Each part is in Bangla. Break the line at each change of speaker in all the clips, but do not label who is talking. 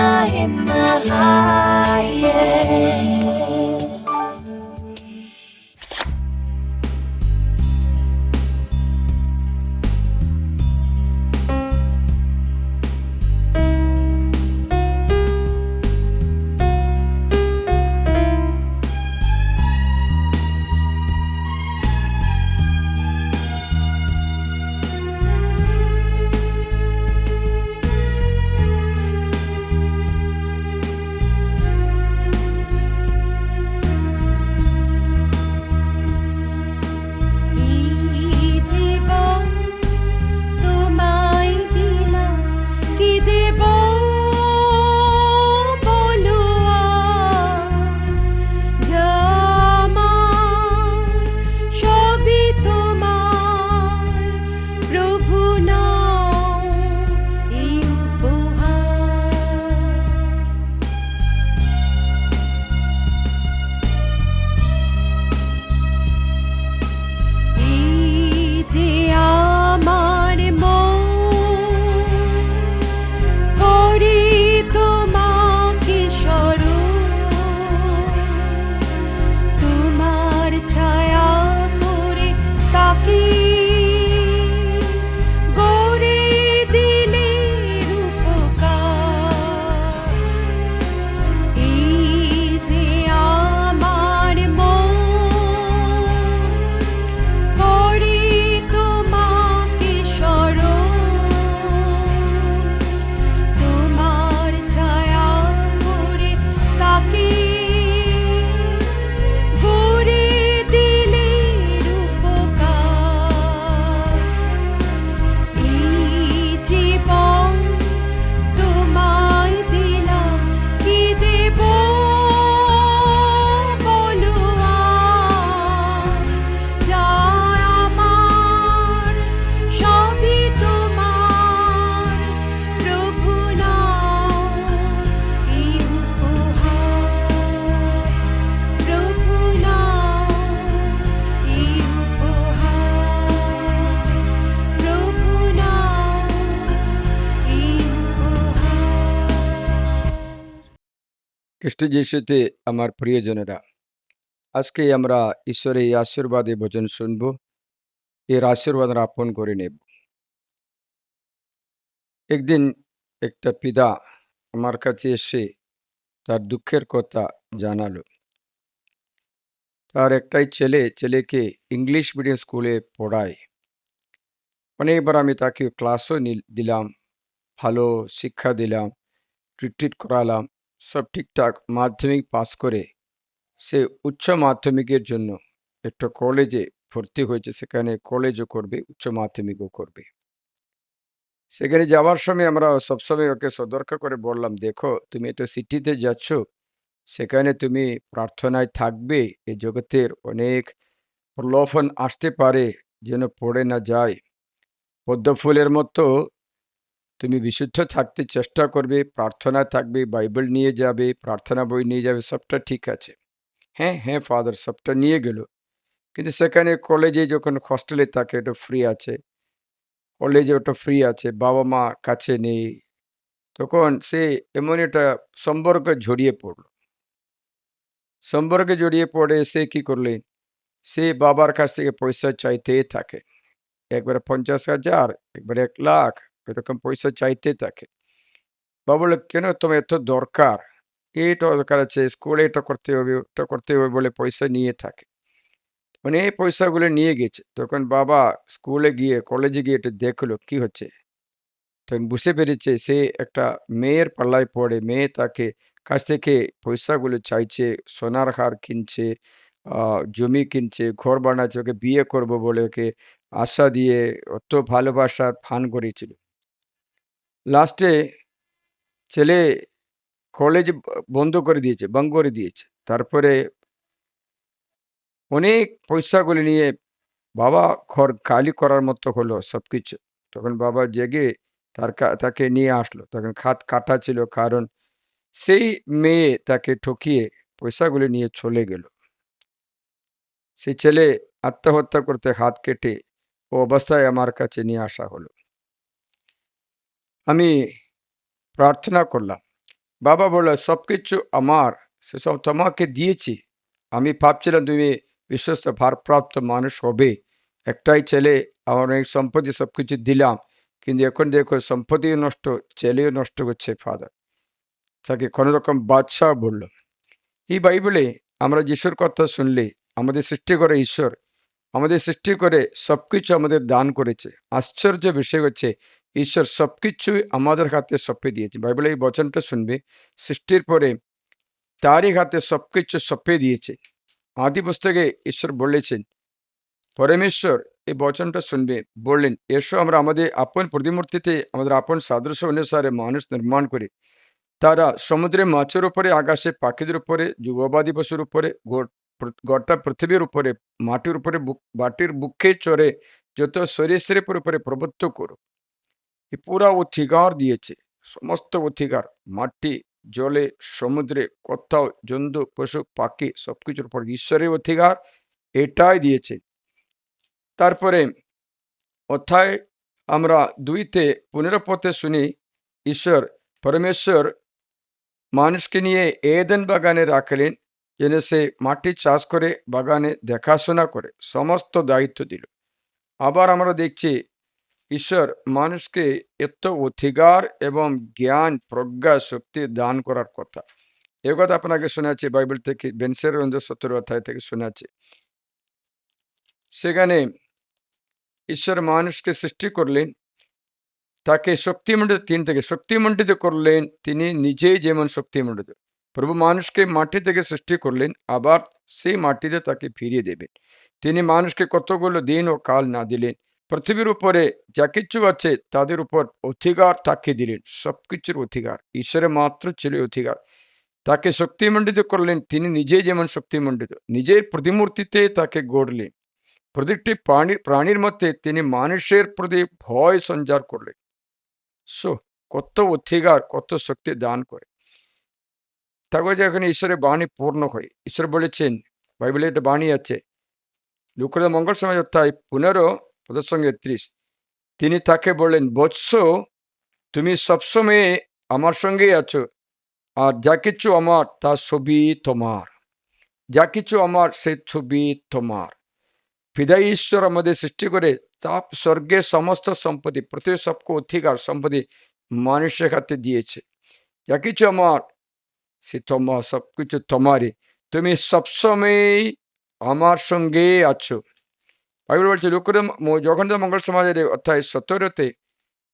in the highest.
খ্রিস্ট যিশুতে আমার প্রিয়জনেরা, আজকে আমরা ঈশ্বরের এই আশীর্বাদে বচন শুনব, এর আশীর্বাদ আপন করে নেব। একদিন একটা পিতা আমার কাছে এসে তার দুঃখের কথা জানালো। তার একটাই ছেলেকে ইংলিশ মিডিয়াম স্কুলে পড়ায়। অনেকবার আমি তাকে ক্লাসও দিলাম, ভালো শিক্ষা দিলাম, ট্রিট করালাম, সব ঠিকঠাক। মাধ্যমিক পাস করে সে উচ্চ মাধ্যমিকের জন্য একটা কলেজে ভর্তি হয়েছে। সেখানে কলেজও করবে, উচ্চ মাধ্যমিকও করবে। সেখানে যাওয়ার সময় আমরা সবসময় ওকে সতর্ক করে বললাম, দেখো তুমি একটা সিটিতে যাচ্ছ, সেখানে তুমি প্রার্থনায় থাকবে। এই জগতের অনেক প্রলোভন আসতে পারে, যেন পড়ে না যায়। পদ্ম ফুলের মতো তুমি বিশুদ্ধ থাকতে চেষ্টা করবে, প্রার্থনায় থাকবে, বাইবেল নিয়ে যাবে, প্রার্থনা বই নিয়ে যাবে, সবটা ঠিক আছে। হ্যাঁ হ্যাঁ ফাদার, সবটা নিয়ে গেল। কিন্তু সেখানে কলেজে যখন হস্টেলে থাকে, এটা ফ্রি আছে, কলেজে ওটা ফ্রি আছে, বাবা মা কাছে নেই, তখন সে এমন একটা সম্পর্কে জড়িয়ে পড়ে সে কি করলেন, সে বাবার কাছ থেকে পয়সা চাইতে থাকে। একবারে 50,000, একবারে 1 লাখ, এরকম পয়সা চাইতে থাকে। বাবা বলে, কেন তোমার এত দরকার? এটা দরকার আছে, স্কুলে এটা করতে হবে, ওটা করতে হবে বলে পয়সা নিয়ে থাকে। মানে এই পয়সাগুলো নিয়ে গেছে। তখন বাবা স্কুলে গিয়ে, কলেজে গিয়ে এটা দেখলো কি হচ্ছে। তখন বুঝতে পেরেছে সে একটা মেয়ের পাল্লায় পড়ে। মেয়ে তাকে কাছ থেকে পয়সাগুলো চাইছে, সোনার হার কিনছে, জমি কিনছে, ঘর বানাচ্ছে, ওকে বিয়ে করব বলে ওকে আশা দিয়ে অত ভালোবাসার ফান করেছিল। লাস্টে ছেলে কলেজ বন্ধ করে দিয়েছে, বন্ধ করে দিয়েছে। তারপরে অনেক পয়সাগুলি নিয়ে বাবা ঘর খালি করার মতো হলো সবকিছু। তখন বাবা জেগে তাকে নিয়ে আসলো। তখন খাত কাটা ছিল, কারণ সেই মেয়ে তাকে ঠকিয়ে পয়সাগুলি নিয়ে চলে গেল। সেই ছেলে আত্মহত্যা করতে হাত কেটে ও অবস্থায় আমার কাছে নিয়ে আসা হলো। আমি প্রার্থনা করলাম, বাবা বলল, সবকিছু আমার, সেসব তোমাকে দিয়েছি। আমি ভাবছিলাম তুমি বিশ্বস্ত ভারপ্রাপ্ত মানুষ হবে, একটাই ছেলে, আমার অনেক সম্পত্তি, সবকিছু দিলাম, কিন্তু এখন দেখো সম্পত্তিও নষ্ট, ছেলেও নষ্ট করছে ফাদার। তাকে কোনো রকম বাদশাহ বলল। এই বাইবেলে আমরা যিশুর কথা শুনলে, আমাদের সৃষ্টি করে ঈশ্বর, আমাদের সৃষ্টি করে সবকিছু আমাদের দান করেছে। আশ্চর্য বিষয় হচ্ছে, ঈশ্বর সবকিছুই আমাদের হাতে সঁপে দিয়েছে। বাইবেলে এই বচনটা শুনবে, সৃষ্টির পরে তারই হাতে সবকিছু সঁপে দিয়েছে। আদি পুস্তকে ঈশ্বর বলেছেন, পরমেশ্বর এই বচনটা শুনবে, বললেন, এসো আমরা আমাদের আপন প্রতিমূর্তিতে, আমাদের আপন সাদৃশ্য অনুসারে মানুষ নির্মাণ করে, তারা সমুদ্রে মাছের উপরে, আকাশে পাখিদের উপরে, যুগবাদী পশুর উপরে, গোটা পৃথিবীর উপরে, মাটির উপরে, বাটির বুকে চড়ে যত সরীসৃপের উপরে প্রভুত্ব করুক। এই পুরা অধিকার দিয়েছে, সমস্ত অধিকার, মাটি, জলে, সমুদ্রে, কোথাও জন্তু, পশু, পাখি, সবকিছুর উপর ঈশ্বরের অধিকার এটাই দিয়েছে। তারপরে অধ্যায় আমরা 2-তে 15 পথে শুনি, ঈশ্বর পরমেশ্বর মানুষকে নিয়ে এদেন বাগানে রাখলেন, যেন সে মাটি চাষ করে, বাগানে দেখাশোনা করে, সমস্ত দায়িত্ব দিল। আবার আমরা দেখছি ঈশ্বর মানুষকে এত অধিকার এবং জ্ঞান, প্রজ্ঞা, শক্তি দান করার কথা। এ কথা আপনাকে শোনাচ্ছি বাইবেল থেকে, বেনসের 17 অধ্যায় থেকে শোনাচ্ছি। সেখানে ঈশ্বর মানুষকে সৃষ্টি করলেন, তাকে শক্তিমণ্ডিত, 3 থেকে শক্তিমণ্ডিত করলেন, তিনি নিজেই যেমন শক্তিমণ্ডিত। প্রভু মানুষকে মাটি থেকে সৃষ্টি করলেন, আবার সেই মাটিতে তাকে ফিরিয়ে দেবেন। তিনি মানুষকে কতগুলো দিন ও কাল না দিলেন, পৃথিবীর উপরে যা কিছু আছে তাদের উপর অধিকার তাকে দিলেন, সবকিছুর অধিকার। ঈশ্বরের মাত্র ছিল অধিকার। তাকে শক্তিমণ্ডিত করলেন, তিনি নিজেই যেমন শক্তিমণ্ডিত, নিজের প্রতিমূর্তিতে তাকে গড়লেন। প্রতিটি প্রাণীর মধ্যে তিনি মানুষের প্রতি ভয় সঞ্চার করলেন। কত অধিকার, কত শক্তি দান করে। তারপরে যখন ঈশ্বরের বাণী পূর্ণ হয়, ঈশ্বর বলেছেন, বাইবেলে একটা বাণী আছে, লুকার মঙ্গল সমাজ অধ্যায় 15:30, তিনি তাকে বললেন, বৎস, তুমি সবসময় আমার সঙ্গেই আছো, আর যা কিছু আমার তা সবই তোমার। যা কিছু আমার সে ছবি তোমার। পিতা ঈশ্বর আমাদের সৃষ্টি করে চাপ স্বর্গের সমস্ত সম্পত্তি, পৃথিবীর সবকে অধিকার সম্পত্তি মানুষের হাতে দিয়েছে। যা কিছু আমার সে তোমার, সবকিছু তোমারই, তুমি সবসময় আমার সঙ্গে আছো। বাইবেল বলছে, যখন মঙ্গল সমাজের অধ্যায় 17-তে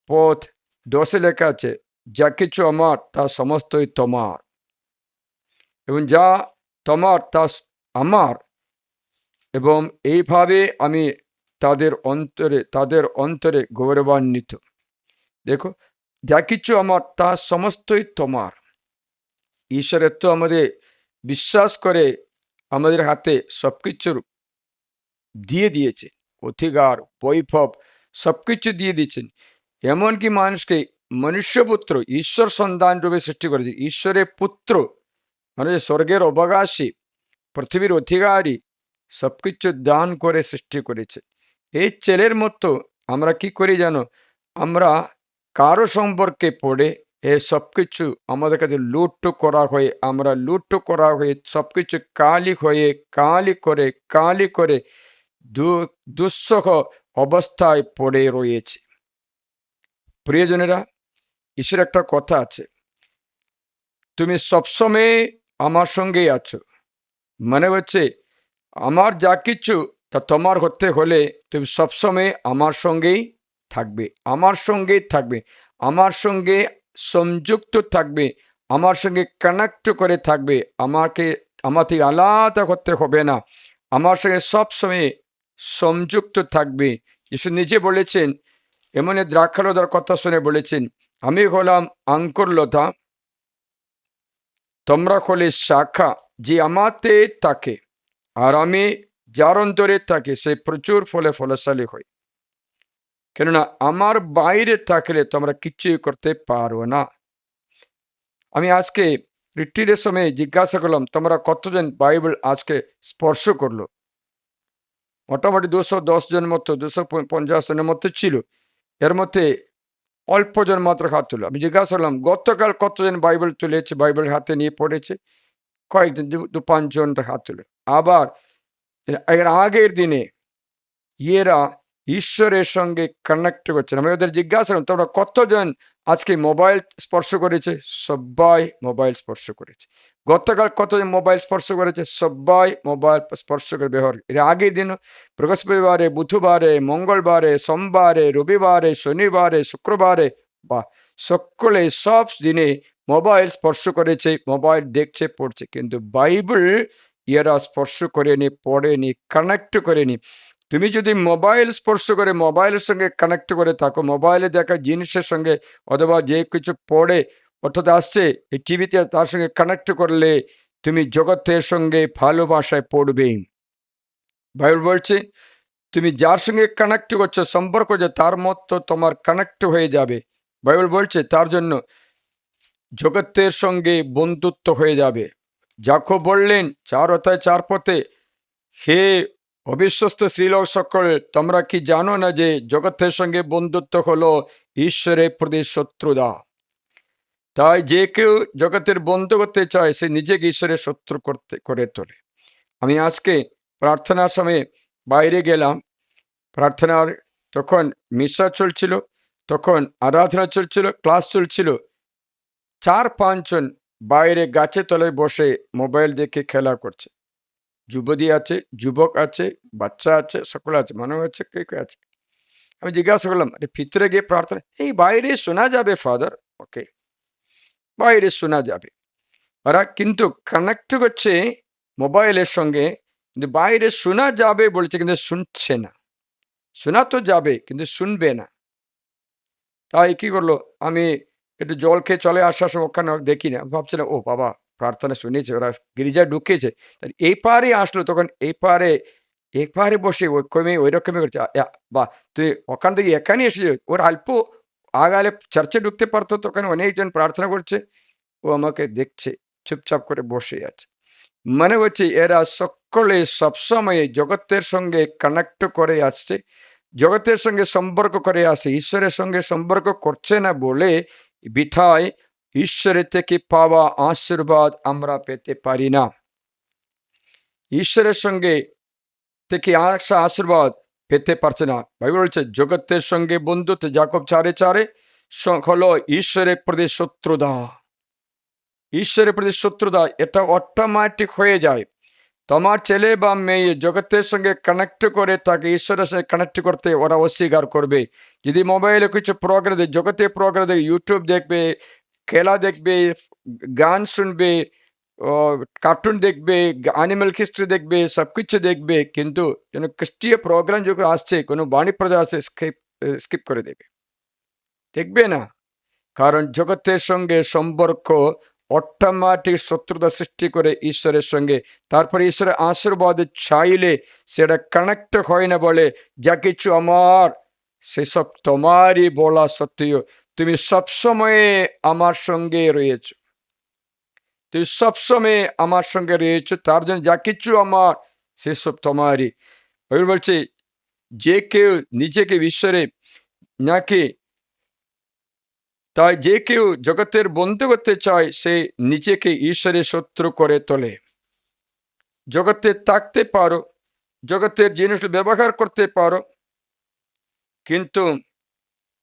পথ 10-এ লেখা আছে, যা কিছু আমার তা সমস্তই তোমার, এবং যা তোমার তা আমার, এবং এইভাবে আমি তাদের অন্তরে গৌরবান্বিত। দেখো, যা কিছু আমার তা সমস্তই তোমার। ঈশ্বরের তো আমাদের বিশ্বাস করে আমাদের হাতে সবকিছুর দিয়ে দিয়েছে, অধিকার, বৈভব সবকিছু দিয়ে দিয়েছেন। এমনকি মানুষকে মনুষ্যপুত্র ঈশ্বর সন্তান রূপে সৃষ্টি করেছে। ঈশ্বরের পুত্র মানে স্বর্গের অবকাশী, পৃথিবীর অধিকারী, সবকিছু দান করে সৃষ্টি করেছে। এই ছেলের মতো আমরা কি করি জানো? আমরা কারো সম্পর্কে পড়ে এ সবকিছু আমাদের কাছে লুট করা হয়ে, আমরা লুট করা হয়ে সবকিছু কালি করে দুঃসহ অবস্থায় পড়ে রয়েছে। প্রিয়জনেরা, ঈশ্বর একটা কথা আছে, তুমি সবসময় আমার সঙ্গেই আছো, মানে হচ্ছে আমার যা কিছু তা তোমার হতে হলে তুমি সবসময় আমার সঙ্গেই থাকবে, আমার সঙ্গেই থাকবে, আমার সঙ্গে সংযুক্ত থাকবে, আমার সঙ্গে কানেক্ট করে থাকবে। আমার থেকে আলাদা করতে হবে না, আমার সঙ্গে সবসময় সংযুক্ত থাকবে। যিশু নিজে বলেছেন, এমন দ্রাক্ষালতার কথা শুনে বলেছেন, আমি হলাম আঙ্কুর লতা, তোমরা হলে শাখা, যে আমাতে থাকে আর আমি যার অন্তরে থাকে সে প্রচুর ফলে ফলশালী হয়। কেননা আমার বাইরে থাকলে তোমরা কিছুই করতে পারো না। আমি আজকে রিট্রিটের সময় জিজ্ঞাসা করলাম, তোমরা কতজন বাইবেল আজকে স্পর্শ করলো? মোটামুটি 210 জন মতো, 250 জনের মতো ছিল। এর মধ্যে অল্পজন মাত্র হাত তুলো। আমি জিজ্ঞাসা করলাম, গতকাল কতজন বাইবেল তুলেছে, বাইবেল হাতে নিয়ে পড়েছে? কয়েকজন, 2-5 জন হাত তুলে। আবার এর আগের দিনে ইয়েরা ঈশ্বরের সঙ্গে কানেক্ট করছেন। আমি ওদের জিজ্ঞাসা করলাম, তোমরা কতজন আজকে মোবাইল স্পর্শ করেছে? সবাই মোবাইল স্পর্শ করেছে। গতকাল কতজন মোবাইল স্পর্শ করেছে? সবাই মোবাইল স্পর্শ করে ব্যবহার। এর আগের দিন বৃহস্পতিবারে, বুধবারে, মঙ্গলবারে, সোমবারে, রবিবারে, শনিবারে, শুক্রবারে বা সকলে সব দিনে মোবাইল স্পর্শ করেছে, মোবাইল দেখছে, পড়ছে। কিন্তু বাইবেল এরা স্পর্শ করেনি, পড়েনি, কানেক্ট করেনি। তুমি যদি মোবাইল স্পর্শ করে মোবাইলের সঙ্গে কানেক্ট করে থাকো, মোবাইলে দেখা জিনিসের সঙ্গে অথবা যে কিছু পড়ে অর্থাৎ আসছে এই টিভিতে, তার সঙ্গে কানেক্ট করলে তুমি জগতের সঙ্গে ভালোবাসায় পড়বে। বাইবেল বলছে তুমি যার সঙ্গে কানেক্ট করছো, সম্পর্ক যে তার মতো তোমার কানেক্ট হয়ে যাবে। বাইবেল বলছে তার জন্য জগতের সঙ্গে বন্ধুত্ব হয়ে যাবে। যাকো বললেন 4 পথে, হে অবিশ্বস্ত স্ত্রীলোক সকল, তোমরা কি জানো না যে জগতের সঙ্গে বন্ধুত্ব হলো ঈশ্বরের প্রতি শত্রুতা? তাই যে কেউ জগতের বন্ধু করতে চায় সে নিজেকে ঈশ্বরের শত্রু করে তোলে। আমি আজকে প্রার্থনার সময় বাইরে গেলাম, প্রার্থনার তখন মিশা চলছিল, তখন আরাধনা চলছিল, ক্লাস চলছিল। 4-5 জন বাইরে গাছের তলায় বসে মোবাইল দেখে খেলা করছে। যুবতী আছে, যুবক আছে, বাচ্চা আছে, সকলে আছে, মনে হচ্ছে কে কে আছে। আমি জিজ্ঞাসা করলাম, ভিতরে গিয়ে প্রার্থনা, এই বাইরে শোনা যাবে ফাদার? ওকে, বাইরে শোনা যাবে। ওরা কিন্তু কানেক্ট করছে মোবাইলের সঙ্গে, কিন্তু বাইরে শোনা যাবে বলছে, কিন্তু শুনছে না। শোনা তো যাবে কিন্তু শুনবে না। তাই কি করলো, আমি একটু জল খেয়ে চলে আসার সময় ওখানে দেখি না, ভাবছিলাম ও বাবা প্রার্থনা শুনেছে, ওরা গির্জায় ঢুকেছে। এই পারে আসলো, তখন এই পারে এপারে বসে ওই রকমই করছে। বা তুই ওখান থেকে এখানে এসেছে, ওর অল্প আগালে চার্চে ঢুকতে পারতো, তখন অনেকজন প্রার্থনা করছে, ও আমাকে দেখছে, চুপচাপ করে বসে আছে। মনে হচ্ছে এরা সকলে সবসময় জগতের সঙ্গে কানেক্ট করে আসছে, জগতের সঙ্গে সম্পর্ক করে আসে, ঈশ্বরের সঙ্গে সম্পর্ক করছে না বলে বিঠায় ঈশ্বরের থেকে পাওয়া আশীর্বাদ আমরা পেতে পারি না। ঈশ্বরের সঙ্গে থেকে আসা আশীর্বাদ পেতে পারছে না। বাইবেল বলছে জগতের সঙ্গে বন্ধুত্ব, যাকব 4:4 হলো ঈশ্বরের প্রতি শত্রুতা। ঈশ্বরের প্রতি শত্রুতা এটা অটোমেটিক হয়ে যায়। তোমার ছেলে বা মেয়ে জগতের সঙ্গে কানেক্ট করে তাকে ঈশ্বরের সঙ্গে কানেক্ট করতে ওরা অস্বীকার করবে। যদি মোবাইলে কিছু প্রোগ্রাম দেয়, জগতের প্রোগ্রাম দেখবে, ইউটিউব দেখবে, খেলা দেখবে, গান শুনবে, কার্টুন দেখবে, অ্যানিম্যাল হিস্ট্রি দেখবে, সব কিছু দেখবে, কিন্তু যেন খ্রিস্টীয় প্রোগ্রাম যখন আসছে, কোনো বাণী প্রচার আসছে, স্কিপ করে দেবে, দেখবে না। কারণ জগতের সঙ্গে সম্পর্ক অটোমেটিক শত্রুতা সৃষ্টি করে ঈশ্বরের সঙ্গে। তারপরে ঈশ্বরের আশীর্বাদ চাইলে সেটা কানেক্ট হয় না, বলে যা কিছু আমার সেসব তোমারই বলা সত্ত্বেও তুমি সবসময়ে আমার সঙ্গে রয়েছ, তুমি সবসময় আমার সঙ্গে রয়েছ, তার জন্য যা কিছু আমার সেসব তোমারই। বাইবেল বলছে যে কেউ নিজেকে ঈশ্বরে নাকি, তাই যে কেউ জগতের বন্ধু করতে চায় সে নিজেকে ঈশ্বরের শত্রু করে তোলে। জগতে থাকতে পারো, জগতের জিনিস ব্যবহার করতে পারো, কিন্তু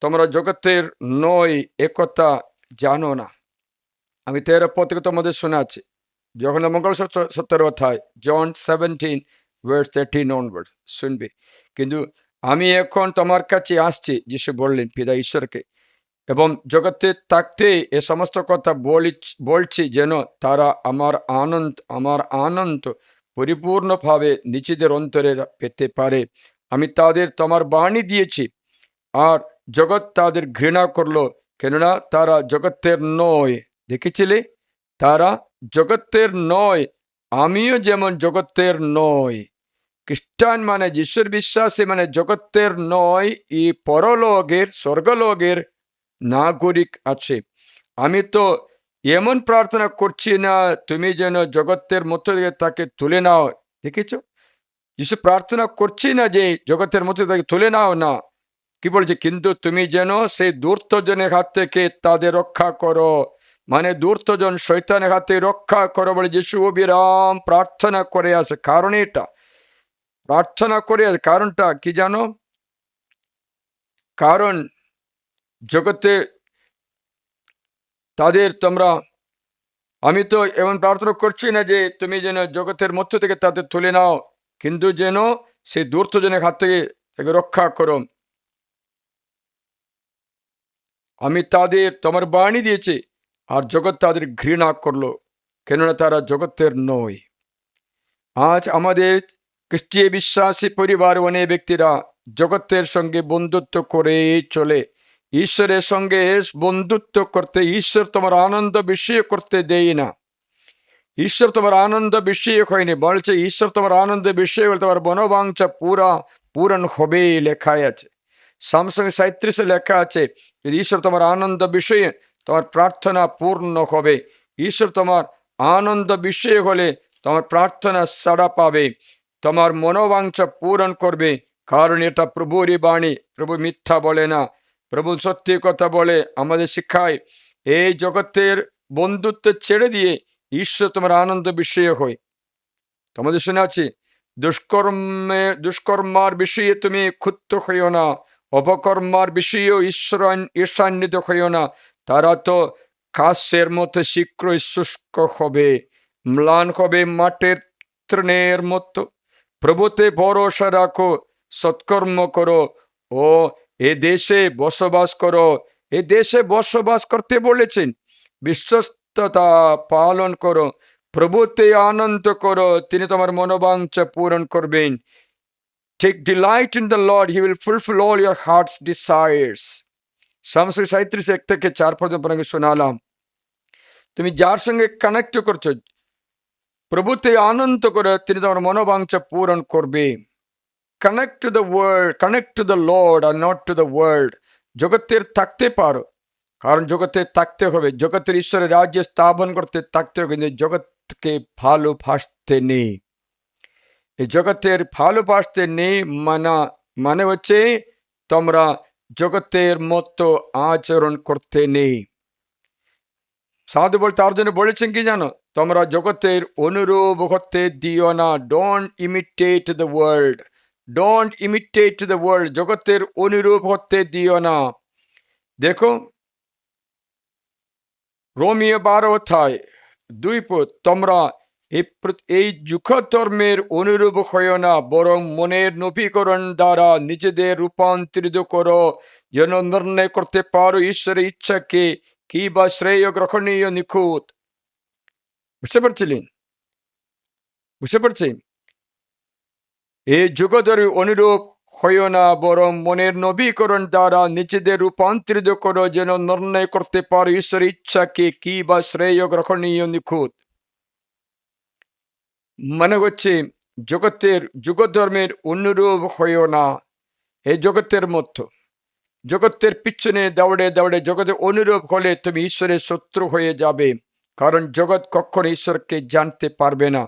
তোমরা জগতের নয় একথা জানো না। আমি 13 পদ থেকে তোমাদের শোনাচ্ছি, যখন মঙ্গল 17 অধ্যায়, জন 17:13 onwards শুনবে। কিন্তু আমি এখন তোমার কাছে আসছি, যিশু বললেন পিতা ঈশ্বরকে, এবং জগতে থাকতে এ সমস্ত কথা বলছি যেন তারা আমার আনন্দ পরিপূর্ণভাবে নিজেদের অন্তরে পেতে পারে। আমি তাদের তোমার বাণী দিয়েছি, আর জগৎ তাদের ঘৃণা করলো, কেননা তারা জগতের নয়। দেখেছিলে, তারা জগতের নয়, আমিও যেমন জগতের নয়। খ্রিস্টান মানে যিশুর বিশ্বাসী মানে জগতের নয়, এই পরলোকের স্বর্গলোকের নাগরিক আছে। আমি তো এমন প্রার্থনা করছি না তুমি যেন জগতের মতো তাকে তুলে নাও। দেখেছ, যিশু প্রার্থনা করছি না যে জগতের মতো তাকে তুলে নাও, না, কি বলছে? কিন্তু তুমি যেন সেই ধূর্তজনের হাত থেকে তাদের রক্ষা করো। মানে ধূর্তজন শয়তানের হাতে রক্ষা করো বলে যিশু অবিরাম প্রার্থনা করে আসে। কারণ এটা প্রার্থনা করে আসে, কারণটা কি জানো? কারণ জগতে আমি তো এমন প্রার্থনা করছি না যে তুমি যেন জগতের মধ্য থেকে তাদের তুলে নাও, কিন্তু যেন সেই ধূর্তজনের হাত থেকে তাকে রক্ষা করো। আমি তাদের তোমার বাণী দিয়েছি, আর জগৎ তাদের ঘৃণা করলো, কেননা তারা জগতের নয়। আজ আমাদের খ্রিস্টীয় বিশ্বাসী পরিবার অনেক ব্যক্তিরা জগতের সঙ্গে বন্ধুত্ব করে চলে। ঈশ্বরের সঙ্গে বন্ধুত্ব করতে, ঈশ্বর তোমার আনন্দ বিষয় করতে দেয় না। ঈশ্বর তোমার আনন্দ বিষয় হয়নি, বলছে ঈশ্বর তোমার আনন্দ বিষয় হলে তোমার মনোবাঞ্ছা পূরণ হবে, লেখায় আছে। সামসঙ্গে 37 লেখা আছে, যদি ঈশ্বর তোমার আনন্দ বিষয়ে তোমার প্রার্থনা পূর্ণ হবে। ঈশ্বর তোমার আনন্দ বিষয় হলে তোমার প্রার্থনা সাড়া পাবে, তোমার মনোবাঞ্ছা পূরণ করবে। কারণ এটা প্রভুরই বাণী, প্রভু মিথ্যা বলে না, প্রভু সত্যি কথা বলে, আমাদের শিক্ষায়। এই জগতের বন্ধুত্ব ছেড়ে দিয়ে ঈশ্বর তোমার আনন্দ বিষয় হয়। তোমাদের শুনে আছি, দুষ্কর্মার বিষয়ে তুমি ক্ষুব্ধ হইও না, অপকর্মার বিষয়েও ঈর্ষান্বিত হইও না। তারা তো ঘাসের মতো শীঘ্রই শুষ্ক হবে, ম্লান হবে মাঠের তৃণের মতো। প্রভুতে ভরসা রাখো, সৎকর্ম করো ও এ দেশে বসবাস করো। এ দেশে বসবাস করতে বলেছেন, বিশ্বস্ততা পালন করো, প্রভুতে আনন্দ করো, তিনি তোমার মনোবাঞ্ছা পূরণ করবেন। Take delight in the Lord, he will fulfill all your heart's desires. Samsur 37:1-4 পর্যন্ত আপনাকে শোনালাম। তুমি যার সঙ্গে কানেক্ট করছো, প্রভুতে আনন্দ করো, তিনি তোমার মনোবাঞ্ছা পূরণ করবে। Connect to the world, connect to the Lord are not to the world. জগতের থাকতে পারো, কারণ জগতে থাকতে হবে, জগতের ঈশ্বরের রাজ্য স্থাপন করতে থাকতে হবে, কিন্তু জগৎকে ভালোবাসতে নেই। এই জগতের ভালোবাসতে নেই মানে হচ্ছে তোমরা জগতের মতো আচরণ করতে নেই। সাধু বল তার জন্য বলেছেন কি জানো? তোমরা জগতের অনুরূপ হতে দিও না। Don't imitate the world, don't imitate the world, জগতের অনুরূপ হতে দিও না। দেখো রোমিও 12:2, তোমরা এই যুগধর্মের অনুরূপ হইও না, বরং মনের নবীকরণ দ্বারা নিজেদের রূপান্তরিত করো, যেন নির্ণয় করতে পারো ঈশ্বরের ইচ্ছাকে, কি বা শ্রেয় গ্রহণীয় নিখুঁত। বুঝতে পারছেন? এই যুগধর্মী অনুরূপ হইও না, বরং মনের নবীকরণ দ্বারা নিজেদের রূপান্তরিত করো, যেন নির্ণয় করতে পারো ঈশ্বরের ইচ্ছাকে, কি বা শ্রেয় গ্রহণীয় নিখুঁত। মানে হচ্ছে জগতের যুগধর্মের অনুরূপ হইও না। এই জগতের মতো, জগতের পিছনে দৌড়ে দৌড়ে জগতের অনুরূপ হলে তুমি ঈশ্বরের শত্রু হয়ে যাবে, কারণ জগৎ কখনো ঈশ্বরকে জানতে পারবে না।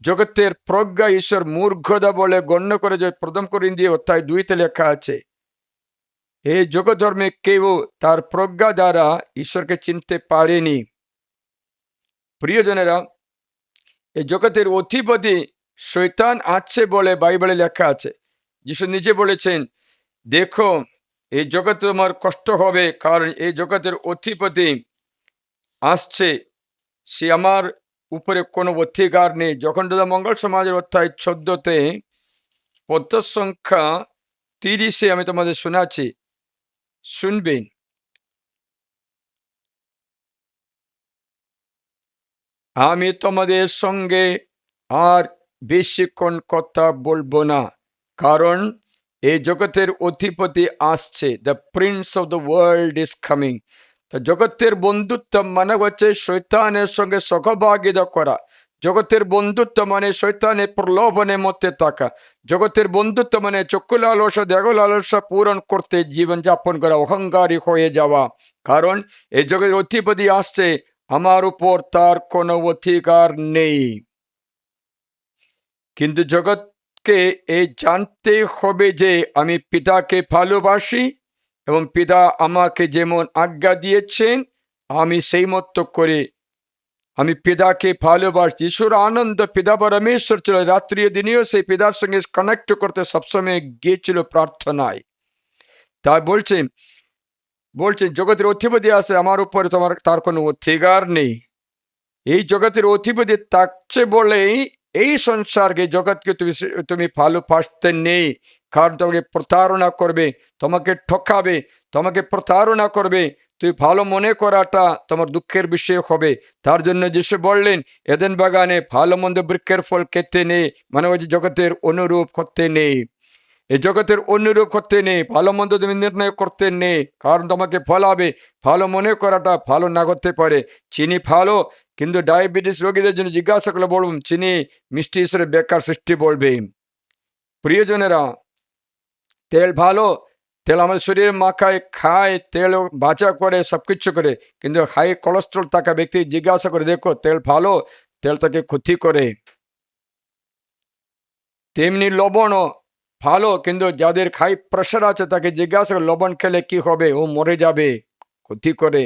জগতের প্রজ্ঞা ঈশ্বর মূর্খতা বলে গণ্য করে, যে 1 করিন্থীয় 2 লেখা আছে। এই জগধর্মে কেউ তার প্রজ্ঞা দ্বারা ঈশ্বরকে চিনতে পারেনি। প্রিয়জনেরা, এই জগতের অধিপতি শয়তান আছে বলে বাইবেলে লেখা আছে। যিশু নিজে বলেছেন, দেখো এই জগতে তোমার কষ্ট হবে, কারণ এই জগতের অধিপতি আসছে, সে আমার উপরে কোনো অধিকার নেই। যখন মঙ্গল সমাজের 14 পদ্য সংখ্যা 30 আমি তোমাদের শোনাচ্ছি, শুনবেন। আমি তোমাদের সঙ্গে আর বেশিক্ষণ কথা বলবো না, কারণ এই জগতের অধিপতি আসছে। The Prince of the world is coming. তো জগতের বন্ধুত্ব মানে হচ্ছে শয়তানের সঙ্গে সহভাগিতা করা। জগতের বন্ধুত্ব মানে শয়তানের প্রলোভনের মধ্যে থাকা। জগতের বন্ধুত্ব মানে চক্ষু লালসা, দেহ লালসা পূরণ করতে জীবনযাপন করা, অহংকারী হয়ে যাওয়া। কারণ এই জগতের অধিপতি আসছে, আমার উপর তার কোনো অধিকার নেই। কিন্তু জগৎকে এই জানতে হবে যে আমি পিতাকে ভালোবাসি এবং পিতা আমাকে যেমন আজ্ঞা দিয়েছেন আমি সেই মতো করে আমি পিতাকে ভালোবাসি। ঈশ্বর আনন্দ পিতা পরমেশ্বর ছিল, রাত্রি দিনেও সেই পিতার সঙ্গে কানেক্ট করতে সবসময় গিয়েছিল প্রার্থনায়। তাই বলছেন জগতের অধিপতি আছে আমার উপরে, তোমার তার কোনো অধিকার নেই। এই জগতের অধিপতি থাকছে বলেই এই সংসারকে জগৎকে তুমি ভালোবাসতে নেই, কারণ তোমাকে প্রতারণা করবে, তোমাকে ঠকাবে, তোমাকে প্রতারণা করবে। তুই ভালো মনে করাটা তোমার দুঃখের বিষয় হবে। তার জন্য যিশু বললেন এদেন বাগানে ভালো মন্দ বৃক্ষের ফল খেতে নেই, মানে ওই জগতের অনুরূপ করতে নেই, এই জগতের অনুরূপ করতে নেই, ভালো মন্দ তুমি নির্ণয় করতে নেই, কারণ তোমাকে ফলাবে। ভালো মনে করাটা ভালো না করতে পারে। চিনি ভালো, কিন্তু ডায়াবেটিস রোগীদের জন্য জিজ্ঞাসা করলে বলব চিনি মিষ্টি ঈশ্বরের বেকার সৃষ্টি বলবে। প্রিয়জনেরা, তেল ভালো, তেল আমাদের শরীরে মাখায়, খায়, তেল বাঁচা করে, সবকিছু করে, কিন্তু হাই কোলেস্ট্রল থাকা ব্যক্তি জিজ্ঞাসা করে দেখো তেল ভালো, তেল তাকে ক্ষতি করে। তেমনি লবণও ভালো, কিন্তু যাদের হাই প্রেশার আছে তাকে জিজ্ঞাসা করে লবণ খেলে কি হবে, ও মরে যাবে, ক্ষতি করে।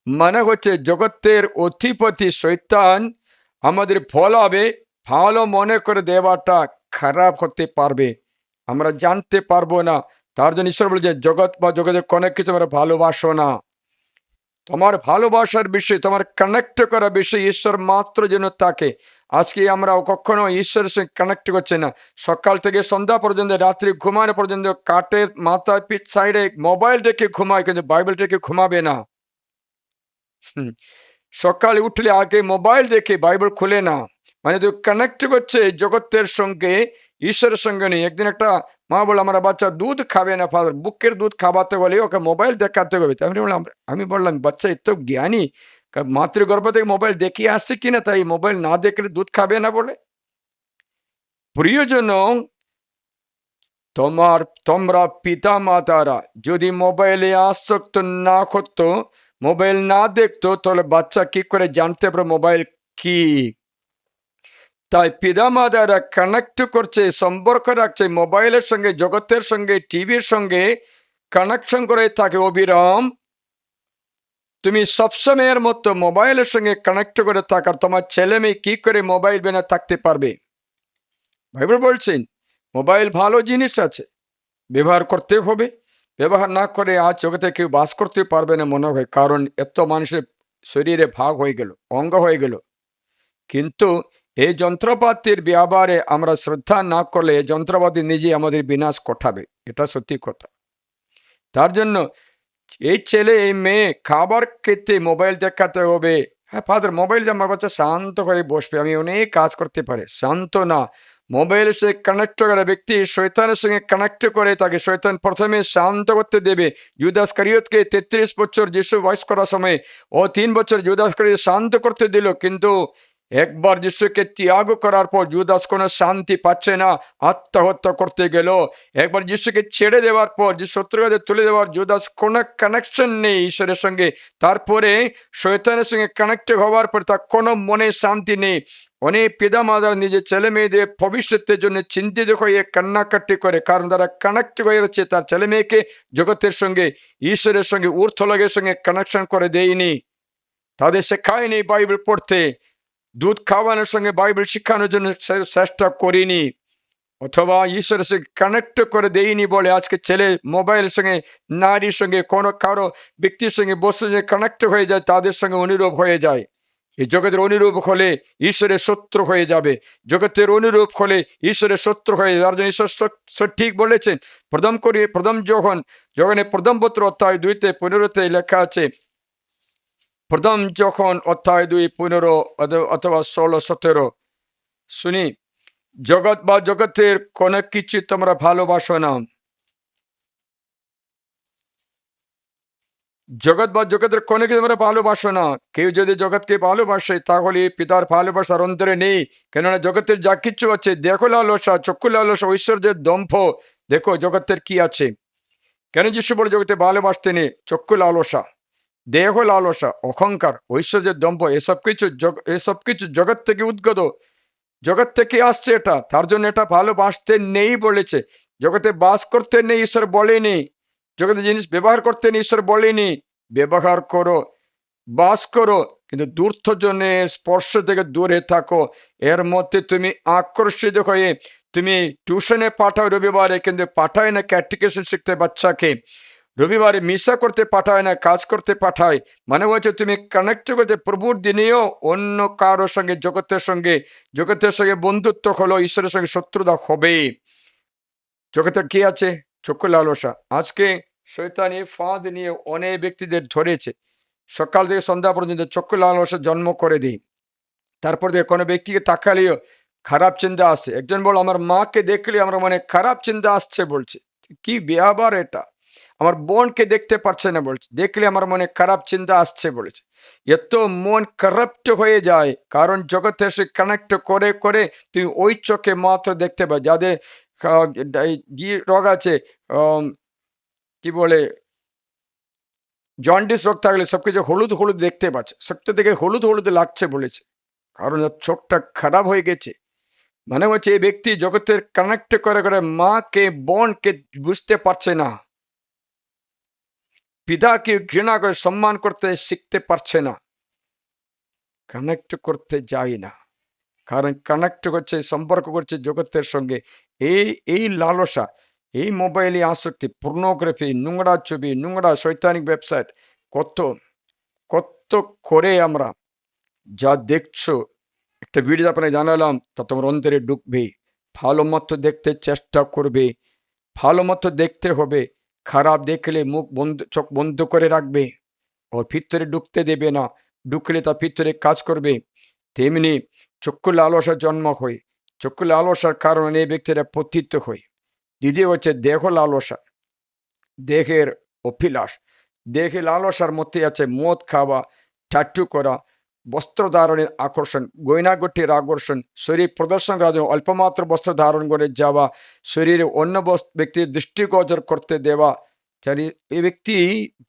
মানে হচ্ছে জগতের অধিপতি শয়তান আমাদের ফলাবে, ভালো মনে করে দেওয়াটা খারাপ হতে পারবে, আমরা জানতে পারবো না। তার জন্য ঈশ্বর বলে যে জগৎ বা জগতের কোনো কিছু আমরা ভালোবাসো না। তোমার ভালোবাসার বিষয়, তোমার কানেক্ট করা বিষয় ঈশ্বর মাত্র যেন থাকে। আজকে আমরা কখনো ঈশ্বরের সঙ্গে কানেক্ট করছি না। সকাল থেকে সন্ধ্যা পর্যন্ত, রাত্রি ঘুমানো পর্যন্ত কাঠের মাথায় পিঠ সাইডে মোবাইল রেখে ঘুমায়, কিন্তু বাইবেল রেখে ঘুমাবে না। সকালে উঠলে আগে মোবাইল দেখে বাইবেল খুলে না, মানে তুই কানেক্ট করছে জগতের সঙ্গে, ঈশ্বরের সঙ্গে নেই। একদিন একটা মা বলল আমার বাচ্চা দুধ খাবে না ফাদার, বুকের দুধ খাওয়াতে গেলে ওকে মোবাইল দেখাতে হবে। আমি বললাম বাচ্চা এত জ্ঞানী, মাতৃগর্ভ থেকে মোবাইল দেখিয়ে আসছে কিনা, তাই মোবাইল না দেখলে দুধ খাবে না বলে। প্রিয়জন, তোমরা পিতা মাতারা যদি মোবাইলে আসক্ত না করতো, মোবাইল না দেখতো, তাহলে বাচ্চা কি করে জানতে পারে মোবাইল কি? তাই পিতা মাতারা কানেক্ট করছে, সম্পর্ক রাখছে মোবাইলের সঙ্গে, জগতের সঙ্গে, টিভির সঙ্গে কানেকশন করে থাকে অবিরাম। তুমি সবসময়ের মতো মোবাইলের সঙ্গে কানেক্ট করে থাকার, তোমার ছেলে মেয়ে কি করে মোবাইল বিনা থাকতে পারবে? বাইবেল বলছেন মোবাইল ভালো জিনিস আছে, ব্যবহার করতে হবে। ব্যবহার না করে আজ জগতে কেউ বাস করতে পারবে না মনে হয়, কারণ এত মানুষের শরীরে ভাগ হয়ে গেল, অঙ্গ হয়ে গেল। কিন্তু এই যন্ত্রপাতির ব্যবহারে আমরা শ্রদ্ধা না করলে যন্ত্রপাতি নিজে আমাদের বিনাশ ঘটাবে, এটা সত্যি কথা। তার জন্য এই ছেলে এই মেয়ে খাবার খেতে মোবাইল দেখাতে হবে। হ্যাঁ ফাদার মোবাইল দিয়ে আমার বাচ্চা শান্ত হয়ে বসবে, আমি অনেক কাজ করতে পারে, শান্ত না। মোবাইলের সঙ্গে কানেক্ট করা ব্যক্তি শয়তানের সঙ্গে কানেক্ট করে, তাকে শয়তান প্রথমে শান্ত করতে দেবে। জুদাস কারিয়তকে 33 বছর যিশু বয়স করার সময় ও 3 বছর জুদাস কারিয়ত শান্ত করতে দিল, কিন্তু একবার যিশুকে ত্যাগ করার পর জুদাস কোনো শান্তি পাচ্ছে না, আত্মহত্যা করতে গেল। একবার যিশুকে ছেড়ে দেওয়ার পর, যে শত্রুকে তুলে দেওয়ার, জুদাস কোনো কানেকশন নেই ঈশ্বরের সঙ্গে। তারপরে শয়তানের সঙ্গে কানেক্টেড হওয়ার পর তার কোনো মনে শান্তি নেই। অনেক পিতা মাতারা নিজের ছেলে মেয়েদের ভবিষ্যতের জন্য চিন্তিত হয়ে কান্নাকাটি করে, কারণ তারা কানেক্ট হয়ে যাচ্ছে তার ছেলে মেয়েকে জগতের সঙ্গে, ঈশ্বরের সঙ্গে, ঊর্ধ্বলোকের সঙ্গে কানেকশন করে দেয়নি। তাদের শেখায়নি বাইবেল পড়তে, দুধ খাওয়ানোর সঙ্গে বাইবেল শিখানোর জন্য চেষ্টা করিনি, অথবা ঈশ্বরের সঙ্গে কানেক্ট করে দেয়নি বলে আজকে ছেলে মোবাইলের সঙ্গে, নারীর সঙ্গে, কোনো কারো ব্যক্তির সঙ্গে বসে কানেক্ট হয়ে যায়, তাদের সঙ্গে অনুরূপ হয়ে যায়। এই জগতের অনুরূপ হলে ঈশ্বরের শত্রু হয়ে যাবে, জগতের অনুরূপ হলে ঈশ্বরের শত্রু হয়ে যাবে। তার জন্য ঈশ্বর ঠিক বলেছেন, প্রথম পত্র অধ্যায় 2তে 15তে লেখা আছে, প্রথম যখন অধ্যায় 2, 15 অথবা 16, 17 শুনি, জগৎ বা জগতের কোনো কিছু তোমরা ভালোবাসো না। জগৎ বা জগতের কোনো কিছু তোমরা ভালোবাসো না। কেউ যদি জগৎকে ভালোবাসে তাহলে পিতার ভালোবাসার অন্তরে নেই। কেননা জগতের যা কিছু আছে, দেখো লালসা, চক্ষু লালসা, ঐশ্বর্যের দম্ভ, দেখো জগতের কি আছে। কেন যিশু বলে জগতে ভালোবাসতে নেই? চক্ষু লালসা, দেহ লালসা, অহংকার, ঐশ্বর্যের দম্ভ, এসব কিছু জগৎ থেকে উদ্গত। জগৎ থেকে আসছে এটা, তার জন্য এটা ভালোবাসতে নেই বলেছে। জগতে বাস করতে নেই ঈশ্বর বলেনি, জগতে জিনিস ব্যবহার করতে নেই ঈশ্বর বলেনি। ব্যবহার করো, বাস করো, কিন্তু দূর্থজনের স্পর্শ থেকে দূরে থাকো। এর মধ্যে তুমি আকর্ষিত হয়ে তুমি টিউশনে পাঠাও রবিবারে, কিন্তু পাঠায় না ক্যাটেকিজম শিখতে বাচ্চাকে, রবিবারে মিশা করতে পাঠায় না, কাজ করতে পাঠায়। মানে হচ্ছে তুমি কানেক্ট করতে প্রভুর দিনেও অন্য কারো সঙ্গে, জগতের সঙ্গে বন্ধুত্ব হলো, ঈশ্বরের সঙ্গে শত্রুতা হবে। জগতের কি আছে? চক্ষু লালসা। আজকে শয়তানি ফাঁদ নিয়ে অনেক ব্যক্তিদের ধরেছে, সকাল থেকে সন্ধ্যা পর্যন্ত চক্ষু লালসা জন্ম করে দিই। তারপর দিয়ে কোনো ব্যক্তিকে তাকালেও খারাপ চিন্তা আসছে। একজন বল, আমার মাকে দেখলে আমার মনে খারাপ চিন্তা আসছে বলছে। কি ব্যবহার এটা? আমার বোনকে দেখতে পারছে না বলছে, দেখলে আমার মনে খারাপ চিন্তা আসছে বলেছে। এত মন কারাপ্ট হয়ে যায়, কারণ জগতের সে কানেক্ট করে করে তুই ওই চোখে মাত্র দেখতে পাই। যাদের রোগ আছে, কি বলে, জন্ডিস রোগ থাকলে সবকিছু হলুদ হলুদ দেখতে পাচ্ছে, সবটা দেখে হলুদ হলুদ লাগছে বলেছে, কারণ চোখটা খারাপ হয়ে গেছে। মানে হচ্ছে এই ব্যক্তি জগতের কানেক্ট করে করে মাকে বোনকে বুঝতে পারছে না, পিতাকে ঘৃণা করে সম্মান করতে শিখতে পারছে না, কানেক্ট করতে যায় না। কারণ কানেক্ট করছে, সম্পর্ক করছে জগতের সঙ্গে। এই লালসা, এই মোবাইলে আসক্তি, পর্নোগ্রাফি, নোংরা ছবি, নোংরা শৈতানিক ওয়েবসাইট, কত কত করে আমরা যা দেখছো, একটা ভিডিও আপনাকে জানালাম, তা তোমার অন্তরে ঢুকবে। ভালো মতো দেখতে চেষ্টা করবে, ভালো মতো দেখতে হবে। খারাপ দেখলে মুখ বন্ধ, চোখ বন্ধ করে রাখবে, ওর ভিতরে ঢুকতে দেবে না। ঢুকলে তার ভিতরে কাজ করবে। তেমনি চক্ষু লালসার জন্ম হয়, চক্ষু লালসার কারণে এই ব্যক্তিরা পতিত হয়। দ্বিতীয় হচ্ছে দেহ লালসা, দেহের অভিলাষ। দেহে লালসার মধ্যে আছে মদ খাওয়া, টাট্টু করা, বস্ত্র ধারণের আকর্ষণ, গয়নাগটির আকর্ষণ, শরীর প্রদর্শন করার জন্য অল্পমাত্র বস্ত্র ধারণ করে যাওয়া, শরীরে অন্য ব্যক্তির দৃষ্টিগোচর করতে দেওয়া। এই ব্যক্তি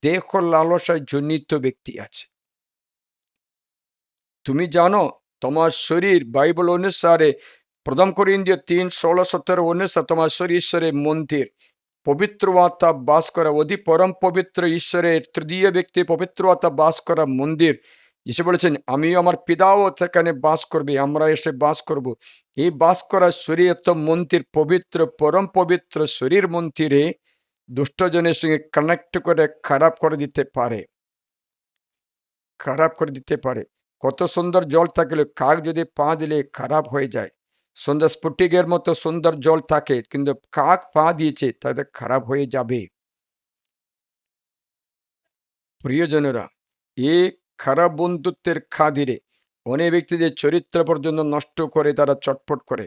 দেহ লালসায় জনিত ব্যক্তি আছে। তুমি জানো তোমার শরীর বাইবেল অনুসারে প্রথম করিন্থীয় 3:16-17 অনুসারে তোমার শরীর ঈশ্বরের মন্দির, পবিত্র আত্মা বাস করা, অতি পরম পবিত্র ঈশ্বরের তৃতীয় ব্যক্তি পবিত্র আত্মা বাস করা মন্দির। যিশু বলেছেন, আমিও আমার পিতাও সেখানে বাস করবে, আমরা এসে বাস করব। এই বাস করা শরীর এত মন্দির, পবিত্র পরম পবিত্র শরীর মন্দিরে দুষ্টজনের সঙ্গে কানেক্ট করে খারাপ করে দিতে পারে, খারাপ করে দিতে পারে। কত সুন্দর জল থাকলে কাক যদি পা দিলে খারাপ হয়ে যায়। সুন্দর স্ফটিকের মতো সুন্দর জল থাকে, কিন্তু কাক পা দিয়েছে তাদের খারাপ হয়ে যাবে। প্রিয়জনেরা, এই খারাপ বন্ধুত্বের খাদিরে অনেক ব্যক্তিদের চরিত্র পর্যন্ত নষ্ট করে, তারা চটপট করে।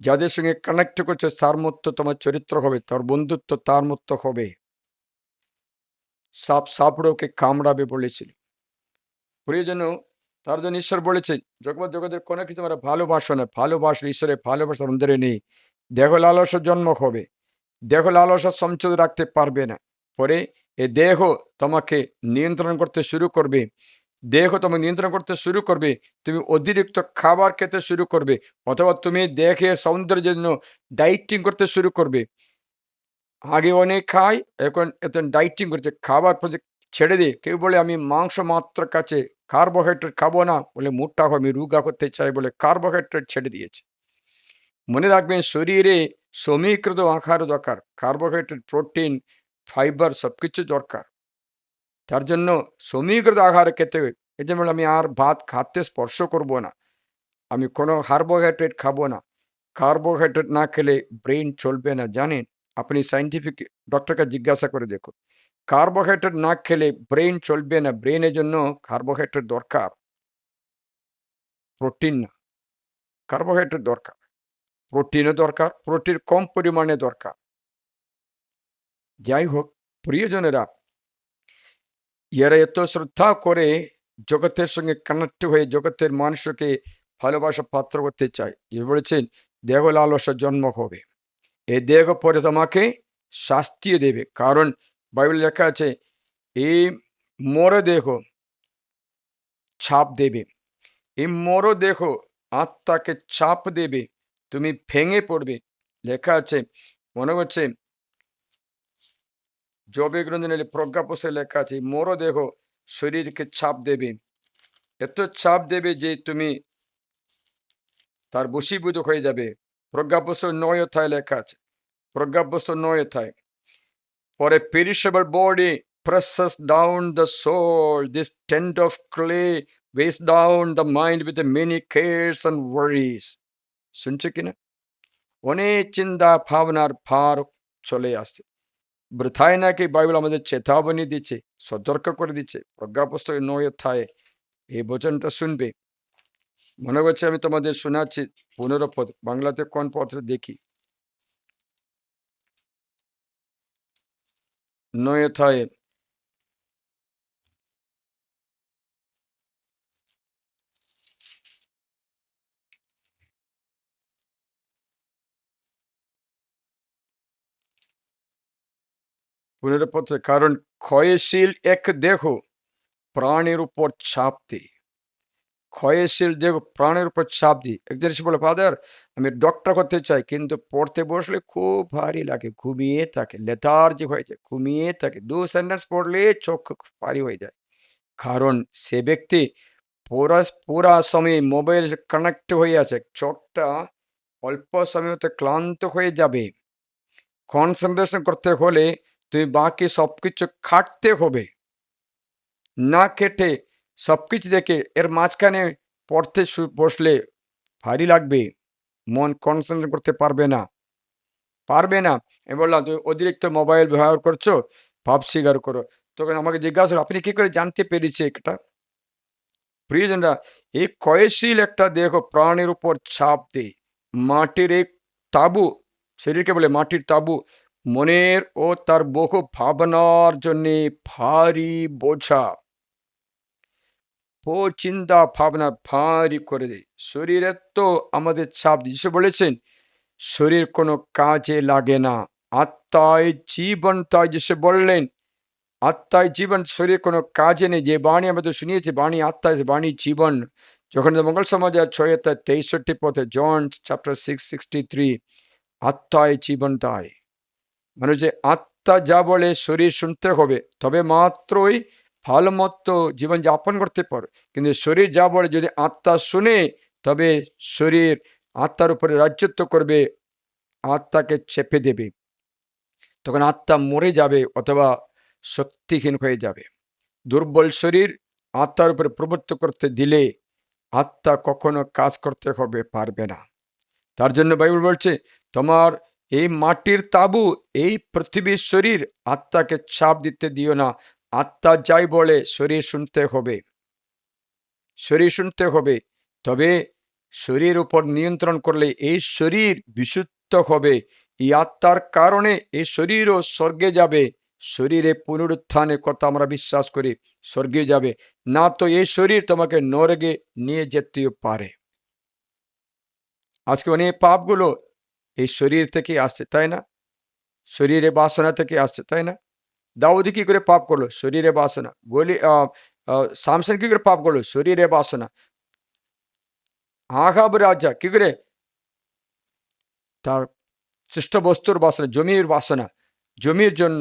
যাদের সঙ্গে কানেক্ট করছে তার মতো তোমার চরিত্র হবে, তার বন্ধুত্ব তার মতো হবে। সাপ সাপড়োকে কামড়াবে বলেছিল। প্রিয়জন, তার জন্য ঈশ্বর বলেছে, জগতের কোনো কিছু তোমরা ভালোবাসো না, ভালোবাসলে ঈশ্বরের ভালোবাসা আমাদের নেই। দেহ লালসার জন্ম হবে, দেহ লালসা সঞ্চয় রাখতে পারবে না। পরে এ দেহ তোমাকে নিয়ন্ত্রণ করতে শুরু করবে, দেহ তোমাকে নিয়ন্ত্রণ করতে শুরু করবে। তুমি অতিরিক্ত খাবার খেতে শুরু করবে, অথবা তুমি দেহের সৌন্দর্যের জন্য ডাইটিং করতে শুরু করবে। আগে অনেক খাই, এখন ডাইটিং করছে, খাবার প্রতি ছেড়ে দিয়ে। কেউ বলে আমি মাংস মাত্র কাছে, কার্বোহাইড্রেট খাবো না, বলে মোটা হবে, আমি রোগা করতে চাই বলে কার্বোহাইড্রেট ছেড়ে দিয়েছে। মনে রাখবেন, শরীরে সমীকৃত আহার দরকার, কার্বোহাইড্রেট, প্রোটিন, ফাইবার সবকিছু দরকার। তার জন্য সমীকৃত আহার খেতে হয়। এই জন্য আমি আর ভাত খাতে স্পর্শ করব না, আমি কোনো কার্বোহাইড্রেট খাবো না। কার্বোহাইড্রেট না খেলে ব্রেন চলবে না, জানেন? আপনি সাইন্টিফিক ডক্টরকে জিজ্ঞাসা করে দেখুন, কার্বোহাইড্রেট না খেলে ব্রেন চলবে না। ব্রেনের জন্য কার্বোহাইড্রেট দরকার, প্রোটিন না। কার্বোহাইড্রেট দরকার, প্রোটিনও দরকার, প্রোটিন কম পরিমাণে দরকার। যাই হোক প্রিয়জনেরা, এরা এত শ্রদ্ধা করে জগতের সঙ্গে কানেক্ট হয়ে জগতের মানুষকে ভালোবাসা পাত্র করতে চায়। এ বলেছেন, দেহ লালসার জন্ম হবে, এই দেহ পরে তোমাকে শাস্তি দেবে। কারণ বাইবেল লেখা আছে, এই মরদেহ ছাপ দেবে। এই মরদেহ আত্মাকে চাপ দেবে, তুমি ভেঙে পড়বে। লেখা আছে, মনে হচ্ছে জবে গ্রন্থে প্রজ্ঞা পুস্তকে লেখা আছে, মরদেহ শরীরকে চাপ দেবে, এত চাপ দেবে যে তুমি তার বশীভূত হয়ে যাবে। প্রজ্ঞা পুস্তক 9 অধ্যায় লেখা আছে, প্রজ্ঞা পুস্তক 9 অধ্যায়। For a perishable body presses down the soul. This tent of clay weighs down the mind with many cares and worries. শুনছো কিনা? অনেক চিন্তা ভাবনার ভার চলে আসছে। বৃথায় নাকি বাইবেল আমাদের চেতাবনী দিচ্ছে, সতর্ক করে দিচ্ছে। প্রজ্ঞা পুস্তকের 9 অধ্যায়ে এই বচনটা শুনবে। মনে করছে আমি তোমাদের শোনাচ্ছি 15 পদ, বাংলাতে কোন পত্র দেখি। 9 অধ্যায়ে পুনরুপত্র, কারণ ক্ষয়শীল এক দেহ প্রাণের উপর চাপ দিই। ক্ষয়শীল দেহ প্রাণের উপর চাপ দিই। একজন এসে বলে, ফাদার আমি ডক্টর করতে চাই, কিন্তু পড়তে বসলে খুব ভারী লাগে, ঘুমিয়ে থাকে, লেথার্জি হয়ে যায়, ঘুমিয়ে থাকে। 2 সেন্টেন্স পড়লে চোখ ভারী হয়ে যায়। কারণ সে ব্যক্তি পুরা সময় মোবাইল কানেক্ট হয়ে আছে, চোখটা অল্প সময়তে ক্লান্ত হয়ে যাবে। কনসেন্ট্রেশন করতে হলে তুমি বাকি সবকিছু খাটতে হবে, না কেটে সবকিছু দেখে এর মাঝখানে পড়তে বসলে ভারী লাগবে, মন কনসেন্ট্রেট করতে পারবে না। আমি বললাম তুমি অতিরিক্ত মোবাইল ব্যবহার করছো, ভাব স্বীকার করো। তখন আমাকে জিজ্ঞাসা করো, আপনি কি করে জানতে পেরেছে এটা? প্রিয়জনরা, এই ক্ষয়শীল একটা দেহ প্রাণের উপর চাপ দেয়। মাটির এক তাবু, শরীরকে বলে মাটির তাবু, মনের ও তার বহু ভাবনার জন্যে ভারী বোঝা। ও চিন্তা ভাবনা ভারী করে দেয়। শরীরের তো আমাদের চাপ দিয়ে, যিশু বলেছেন শরীর কোনো কাজে লাগে না, আত্মায় জীবন। তাই যিশু বললেন আত্মায় জীবন, শরীর কোনো কাজে নেই। যে বাণী আমাদের শুনিয়েছে, বাণী আত্মা, বাণী জীবন। যখন মঙ্গল সমাজে 6:63 পথে, জন চ্যাপ্টার 6:63, আত্মায় জীবন। তাই মানে যে আত্মা যা বলে শরীর শুনতে হবে, তবে মাত্রই ভালো মতো জীবন যাপন করতে পারো। কিন্তু শরীর যা বলে যদি আত্মা শুনে, তবে শরীর আত্মার উপরে রাজত্ব করবে, আত্মাকে চেপে দেবে। তখন আত্মা মরে যাবে অথবা শক্তিহীন হয়ে যাবে। দুর্বল শরীর আত্মার উপরে প্রভুত্ব করতে দিলে আত্মা কখনো কাজ করতে হবে পারবে না। তার জন্য বাইবেল বলছে, তোমার এই মাটির তাবু, এই পৃথিবীর শরীর, আত্মাকে চাপ দিতে দিও না। আত্মা যাই বলে শরীর শুনতে হবে, শরীর শুনতে হবে। তবে শরীর উপর নিয়ন্ত্রণ করলে এই শরীর বিশুদ্ধ হবে। এই আত্মার কারণে এই শরীরও স্বর্গে যাবে। শরীরে পুনরুত্থানের কথা আমরা বিশ্বাস করি, স্বর্গে যাবে। না তো এই শরীর তোমাকে নরকে নিয়ে যেতেও পারে। আজকে অনেক পাপগুলো এই শরীর থেকে আসছে, তাই না? শরীরে বাসনা থেকে আসছে, তাই না? দাউদি কি করে পাপ করলো? শরীরে বাসনা। শামসন কি করে পাপ করলো? শরীরে বাসনা। আহাব রাজা কি করে? তার সৃষ্ট বস্তুর বাসনা, জমির বাসনা, জমির জন্য।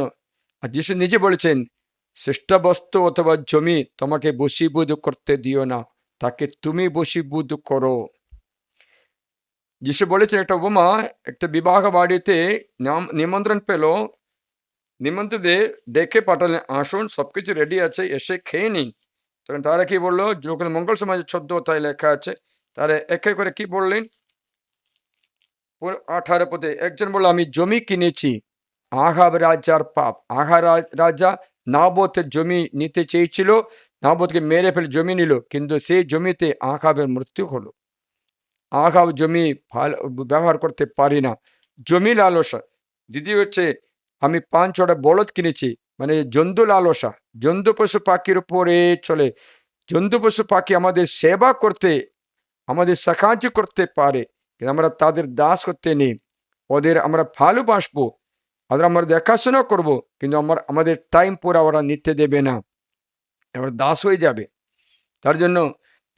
আর যিশু নিজে বলেছেন, সৃষ্ট বস্তু অথবা জমি তোমাকে বশীভূত করতে দিও না, তাকে তুমি বশীভূত করো। যিশু বলেছেন একটা উপমা, একটা বিবাহ বাড়িতে নিমন্ত্রণ পেল, নিমন্ত্রণদের ডেকে পাঠালেন, আসুন সবকিছু রেডি আছে, এসে খেয়ে নিন। তখন তারা কি বললো? যখন মঙ্গল সমাজে 14 অধ্যায় লেখা আছে, তারা একে করে কি বললেন? 18 পদে একজন বলল, আমি জমি কিনেছি। আহাব রাজার পাপ। আহাব রাজা নাবোতের জমি নিতে চেয়েছিল, নাবোতকে মেরে ফেলে জমি নিল, কিন্তু সেই জমিতে আহাবের মৃত্যু হলো। আহাব জমি ব্যবহার করতে পারি না, জমি লালসা। দ্বিতীয় হচ্ছে, আমি 5-6টা বলদ কিনেছি, মানে জন্তু লালসা। জন্তু পশু পাখির উপরে চলে। জন্তু পশু পাখি আমাদের সেবা করতে, আমাদের সাহায্য করতে পারে, কিন্তু আমরা তাদের দাস করতে নেই। ওদের আমরা ভালোবাসবো, আমরা দেখাশোনা করব, কিন্তু আমাদের টাইম পুরা ওরা নিতে দেবে না, এবার দাস হয়ে যাবে। তার জন্য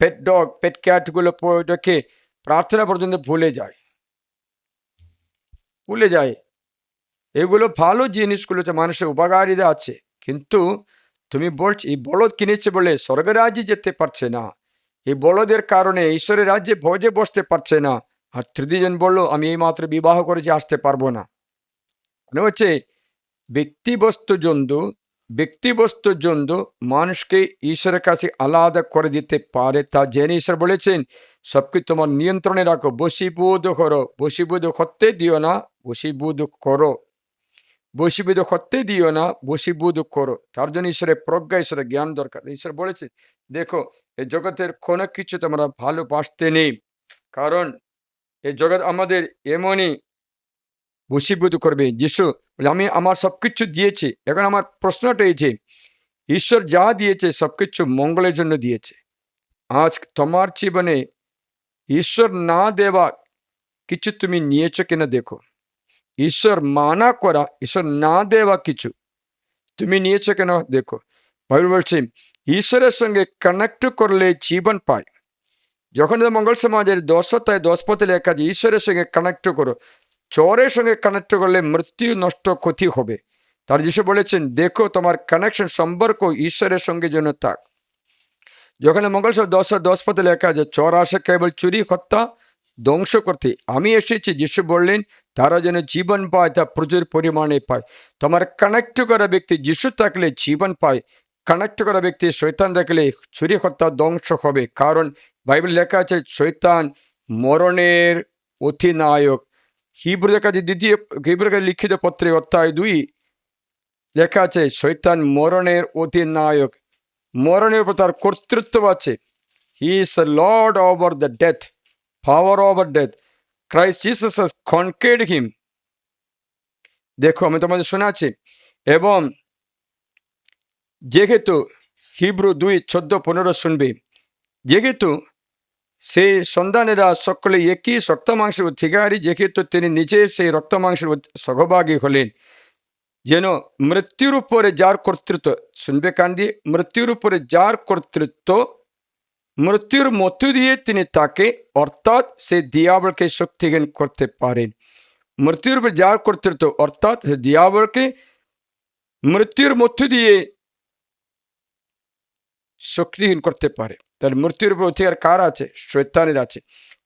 পেট ডগ, পেট ক্যাটগুলো রেখে প্রার্থনা পর্যন্ত ভুলে যায়। এগুলো ভালো জিনিসগুলোতে মানুষের উপকারিতা আছে, কিন্তু তুমি বলছো এই বলদ কিনেছে বলে স্বর্গের রাজ্যে যেতে পারছে না, এই বলদের কারণে ঈশ্বরের রাজ্যে ভোজে বসতে পারছে না। আর তৃতীয় জন বললো আমি এই মাত্র বিবাহ করেছি, আসতে পারবো না। মানে হচ্ছে ব্যক্তিবস্তু জন্তু মানুষকে ঈশ্বরের কাছে আলাদা করে দিতে পারে। তা জেনে ঈশ্বর বলেছেন সবকিছু তোমার নিয়ন্ত্রণে রাখো, বশীভূত করো, বশীভূত করতে দিও না, বশীভূত করো, বশীভূত করতে দিও না, বশীভূত করো। তার জন্য ঈশ্বরের প্রজ্ঞা, ঈশ্বরের জ্ঞান দরকার। ঈশ্বর বলেছে দেখো এই জগতের কোনো কিছু তোমরা ভালোবাসতে নেই, কারণ এই জগৎ আমাদের এমনই বশীভূত করবে। যিশু আমি আমার সবকিছু দিয়েছি। এখন আমার প্রশ্নটা এই যে ঈশ্বর যা দিয়েছে সবকিছু মঙ্গলের জন্য দিয়েছে। আজ তোমার জীবনে ঈশ্বর না দেওয়া কিছু তুমি নিয়েছো কিনা দেখো। ঈশ্বর মানা করা, ঈশ্বর না দেওয়া কিছু তুমি নিয়েছো কেন দেখো। বাইবেল বলছে ঈশ্বরের সঙ্গে কানেক্ট করলে জীবন পায়। যখন মঙ্গল সমাজের 10 লেখা যে ঈশ্বরের সঙ্গে কানেক্ট করো, চোরের সঙ্গে কানেক্ট করলে মৃত্যু, নষ্ট, ক্ষতি হবে। তার যিশু বলেছেন দেখো তোমার কানেকশন, সম্পর্ক ঈশ্বরের সঙ্গে যেন থাক। যখন মঙ্গল সমাজ 10 লেখা যে চোর আসে কেবল চুরি, হত্যা, ধ্বংস করতে, আমি এসেছি যিশু বললেন তারা যেন জীবন পায়, তা প্রচুর পরিমাণে পায়। তোমার কানেক্ট করা ব্যক্তি যিশু থাকলে জীবন পায়, কানেক্ট করা ব্যক্তি শয়তান থাকলে চুরি, হত্যা, ধ্বংস হবে। কারণ বাইবেল লেখা আছে শয়তান মরণের অধিনায়ক। হিব্রুদের কাছে হিব্রুদের কাছে লিখিত পত্রে অধ্যায় 2 লেখা আছে শয়তান মরণের অধিনায়ক। মরণের উপর তার কর্তৃত্ব আছে। He is the lord over the death, power over death. Christ Jesus has conquered him. দেখো আমি তোমাদের শোনাচ্ছি। এবং যেহেতু হিব্রু 2:14-15 শুনবে, যেহেতু সেই সন্তানেরা সকলে একই রক্ত মাংসের অধিকারী, যেহেতু তিনি নিজে সেই রক্ত মাংসের সহভাগী হলেন, যেন মৃত্যুর উপরে যার কর্তৃত্ব, শুনবে কান দিয়ে, মৃত্যুর উপরে যার কর্তৃত্ব, মৃত্যুর মধ্য দিয়ে তিনি তাকে অর্থাৎ সেই দিয়াবলকে শক্তিহীন করতে পারেন। মৃত্যুর উপরে যার কর্তৃত্ব অর্থাৎ দিয়াবলকে মৃত্যুর মধ্য দিয়ে শক্তিহীন করতে পারে। তার মৃত্যুর উপর অধিকার কার আছে? শয়তানের আছে।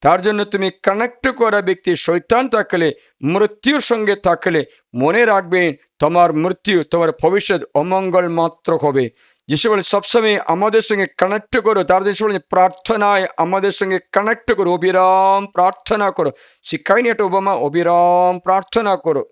তার জন্য তুমি কানেক্ট করা ব্যক্তি শয়তান থাকলে, মৃত্যুর সঙ্গে থাকলে মনে রাখবেন তোমার মৃত্যু, তোমার ভবিষ্যৎ অমঙ্গল মাত্র হবে। যিশু বলে সবসময় আমাদের সঙ্গে কানেক্ট করো। তার যিশু বলে প্রার্থনায় আমাদের সঙ্গে কানেক্ট করো, অবিরাম প্রার্থনা করো। শিক্ষায়নি একটা উপমা, অবিরাম প্রার্থনা করো।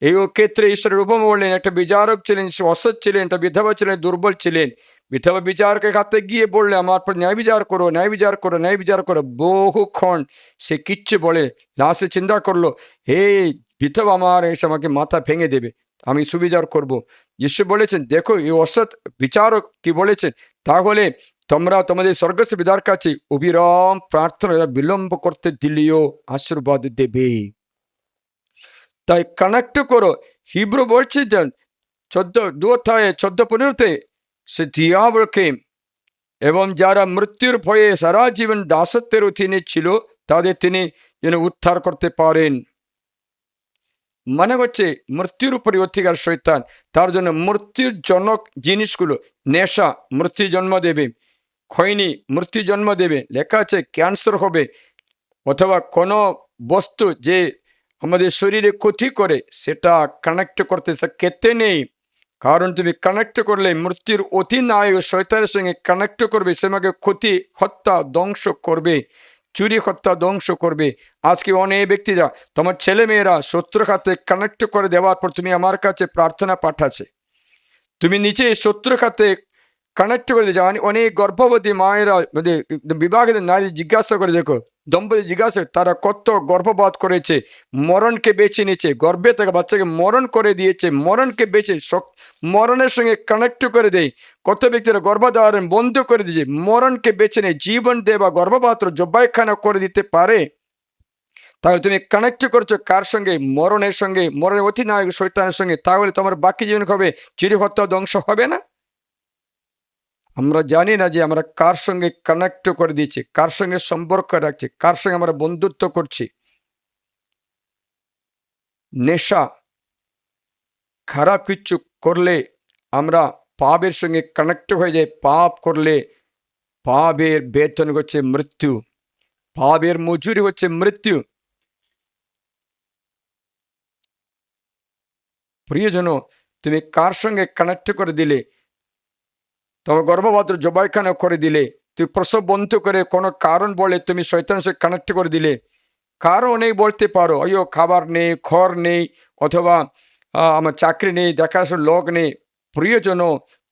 এই ক্ষেত্রে ঈশ্বরের উপমা বললেন একটা বিচারক ছিলেন, সে অসৎ ছিলেন, একটা বিধবা ছিলেন, দুর্বল ছিলেন। বিধবা বিচারকের হাতে গিয়ে বললে আমার পর ন্যায় বিচার করো, ন্যায় বিচার করো, ন্যায় বিচার করো। বহুক্ষণ সে কিচ্ছু বলে লাস্টে চিন্তা করলো এই বিধবা আমার এসে আমাকে মাথা ভেঙে দেবে, আমি সুবিচার করব। যিশু বলেছেন দেখো এই অসৎ বিচারক কি বলেছেন, তাহলে তোমরা তোমাদের স্বর্গস্থ পিতার কাছে অবিরাম প্রার্থনা বিলম্ব করতে দিলেও আশীর্বাদ দেবে। তাই কানেক্ট করো। হিব্রু বলছে যে 14-15 সে দিয়াবলকে এবং যারা মৃত্যুর ভয়ে সারা জীবন দাসত্বের অধীনে ছিল তাদের তিনি যেন উদ্ধার করতে পারেন। মানে হচ্ছে মৃত্যুর উপরে অধিকার শয়তান। তার জন্য মৃত্যুর জনক জিনিসগুলো, নেশা মৃত্যু জন্ম দেবে, খৈনি মৃত্যু জন্ম দেবে, লেখা আছে ক্যান্সার হবে, অথবা কোনো বস্তু যে আমাদের শরীরে ক্ষতি করে সেটা কানেক্ট করতে খেতে নেই। কারণ তুমি কানেক্ট করলে মৃত্যুর অধিনায়ক শয়তানের সঙ্গে কানেক্ট করবে, সে আমাকে ক্ষতি, হত্যা, ধ্বংস করবে, চুরি, হত্যা, ধ্বংস করবে। আজকে অনেক ব্যক্তিরা তোমার ছেলেমেয়েরা শত্রুর হাতে কানেক্ট করে দেওয়ার পর তুমি আমার কাছে প্রার্থনা পাঠাচ্ছে, তুমি নিচে শত্রুর হাতে কানেক্ট করে দিয়েছো। অনেক গর্ভবতী মায়েরা বিবাহিত নারী জিজ্ঞাসা করে দেখো, দম্পতি জিজ্ঞাসা তারা কত গর্ভপাত করেছে, মরণকে বেছে নিয়েছে, গর্ভে থেকে বাচ্চাকে মরণ করে দিয়েছে, মরণকে বেছে মরণের সঙ্গে কানেক্ট করে দেয়। কত ব্যক্তিরা গর্ভধারণ বন্ধ করে দিয়েছে, মরণকে বেছে নেয়, জীবন দেবা গর্ভপাত্র জবাইখানা করে দিতে পারে। তাহলে তুমি কানেক্ট করছো কার সঙ্গে? মরণের সঙ্গে, মরণের অধিনায়ক শয়তানের সঙ্গে। তাহলে তোমার বাকি জীবন হবে চুরি, হত্যা, ধ্বংস হবে না? আমরা জানি না যে আমরা কার সঙ্গে কানেক্ট করে দিচ্ছি, কার সঙ্গে সম্পর্ক রাখছি, কার সঙ্গে আমরা বন্ধুত্ব করছি। নেশা, খারাপ কিছু করলে আমরা পাপের সঙ্গে কানেক্ট হয়ে যাই। পাপ করলে পাপের বেতন হচ্ছে মৃত্যু, পাপের মজুরি হচ্ছে মৃত্যু। প্রিয়জন, তুমি কার সঙ্গে কানেক্ট করে দিলে? তোমার গর্ভপাত্র জবাইখানা করে দিলে, তুমি প্রসব বন্ধ করে কোনো কারণ বলে তুমি শয়তানের সঙ্গে কানেক্ট করে দিলে। কারণ নেই বলতে পারো, অಯ್ಯೋ খাবার নেই, খড় নেই, অথবা আমার চাকরি নেই, দেখাশোনার লোক নেই। প্রিয়জন,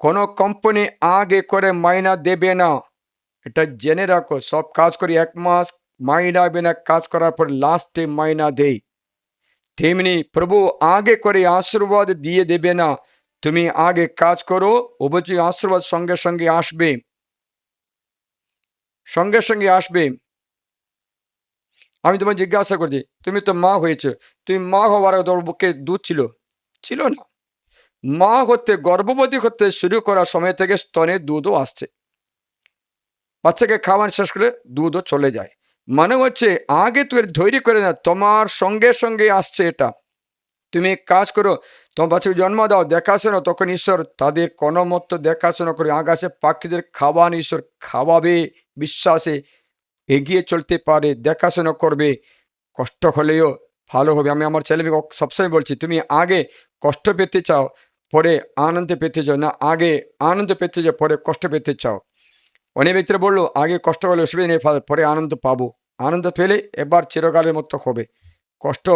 কোনো কোম্পানি আগে করে মাইনা দেবে না, এটা জেনে রাখো। সব কাজ করি 1 মাস মাইনা বিনা কাজ করার পর লাস্টে মাইনা দেই। তেমনি প্রভু আগে করে আশীর্বাদ দিয়ে দেবে না। তুমি আগে কাজ করো, অবশ্যই আশীর্বাদ সঙ্গে সঙ্গে আসবে, সঙ্গে সঙ্গে আসবে। আমি তোমায় জিজ্ঞাসা করছি, তুমি তো মা হয়েছো, তুমি মা হওয়ার আগে তোমার বুকে দুধ ছিল? ছিল না। মা হতে, গর্ভবতী হতে শুরু করার সময় থেকে স্তনে দুধও আসছে। বাচ্চাকে খাওয়ানো শেষ করে দুধও চলে যায়। মানে হচ্ছে আগে তুই ধৈর্য করে না, তোমার সঙ্গে সঙ্গে আসছে এটা। তুমি কাজ করো, তোমার বাচ্চাকে জন্ম দাও, দেখাশোনা, তখন ঈশ্বর তাদের কোনো মতো দেখাশোনা করে আকাশে পাখিদের খাওয়ান, ঈশ্বর খাওয়াবে, বিশ্বাসে এগিয়ে চলতে পারে, দেখাশোনা করবে। কষ্ট হলেও ভালো হবে। আমি আমার ছেলে মেয়েকে সবসময় বলছি, তুমি আগে কষ্ট পেতে চাও পরে আনন্দ পেতে চাও না, আগে আনন্দ পেতে চাও পরে কষ্ট পেতে চাও। অনেক ব্যক্তিরা বললো আগে কষ্ট হলে অসুবিধা নেই, পরে আনন্দ পাবো। আনন্দ পেলে এবার চিরকালের মতো হবে। কষ্ট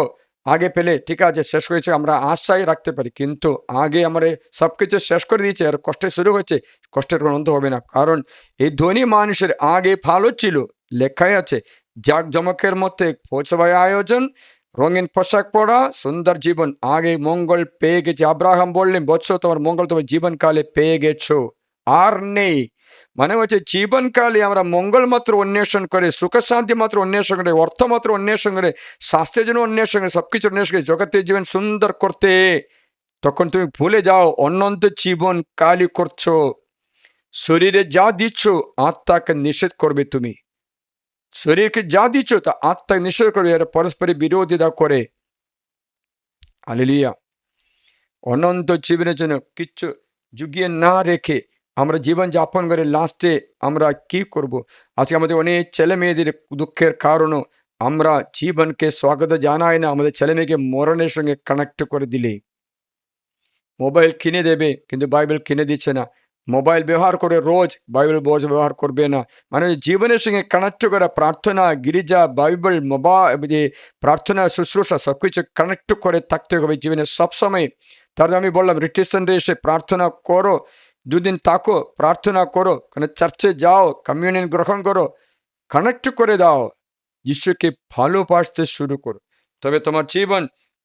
আগে পেলে ঠিক আছে, শেষ করেছে, আমরা আশাই রাখতে পারি, কিন্তু আগে আমরা সব কিছু শেষ করে দিয়েছে আর কষ্ট শুরু হচ্ছে, কষ্টের কোনো অন্ত হবে না। কারণ এই ধনী মানুষের আগে ভালো ছিল, লেখাই আছে, জাঁকজমকের মধ্যে ভোজসভার আয়োজন, রঙিন পোশাক পরা, সুন্দর জীবন, আগে মঙ্গল পেয়ে গেছে। আব্রাহাম বললেন, বৎস তোমার মঙ্গল তোমার জীবনকালে পেয়ে গেছো, আর নেই। মানে হচ্ছে জীবনকালে আমরা মঙ্গল মাত্র অন্বেষণ করে, সুখ শান্তি মাত্র অন্বেষণ করে, অর্থ মাত্র অন্বেষণ করে, স্বাস্থ্যের জন্য অন্বেষণ করে, সবকিছু অন্বেষণ করে জগতের জীবন সুন্দর করতে, তখন তুমি ভুলে যাও অনন্ত জীবন কালই করছো। শরীরে যা দিচ্ছ আত্মাকে নিষেধ করবে তুমি। শরীরকে যা দিচ্ছ তা আত্মাকে নিষেধ করবে, এরা পরস্পরের বিরোধিতা করে। হালেলুয়া। অনন্ত জীবনের জন্য কিচ্ছু জুগিয়ে না রেখে আমরা জীবন যাপন করে লাস্টে আমরা কি করব? আজকে আমাদের অনেক ছেলে মেয়েদের দুঃখের কারণও আমরা জীবনকে স্বাগত জানাই না, আমাদের ছেলে মেয়েকে মরণের সঙ্গে কানেক্ট করে দিলে। মোবাইল কিনে দেবে কিন্তু বাইবেল কিনে দিচ্ছে না, মোবাইল ব্যবহার করে রোজ, বাইবেল বোঝ ব্যবহার করবে না। মানে জীবনের সঙ্গে কানেক্ট করা, প্রার্থনা, গির্জা, বাইবেল, প্রার্থনা, শুশ্রূষা সবকিছু কানেক্ট করে থাকতে হবে জীবনে সবসময়। তার আমি বললাম রিটেশনরে এসে প্রার্থনা করো, 2 দিন থাকো, প্রার্থনা করো, কারণ চার্চে যাও, কমিউনিয়ন গ্রহণ করো, কানেক্ট করে দাও, যিশুকে ভালোবাসতে শুরু করো, তবে তোমার জীবন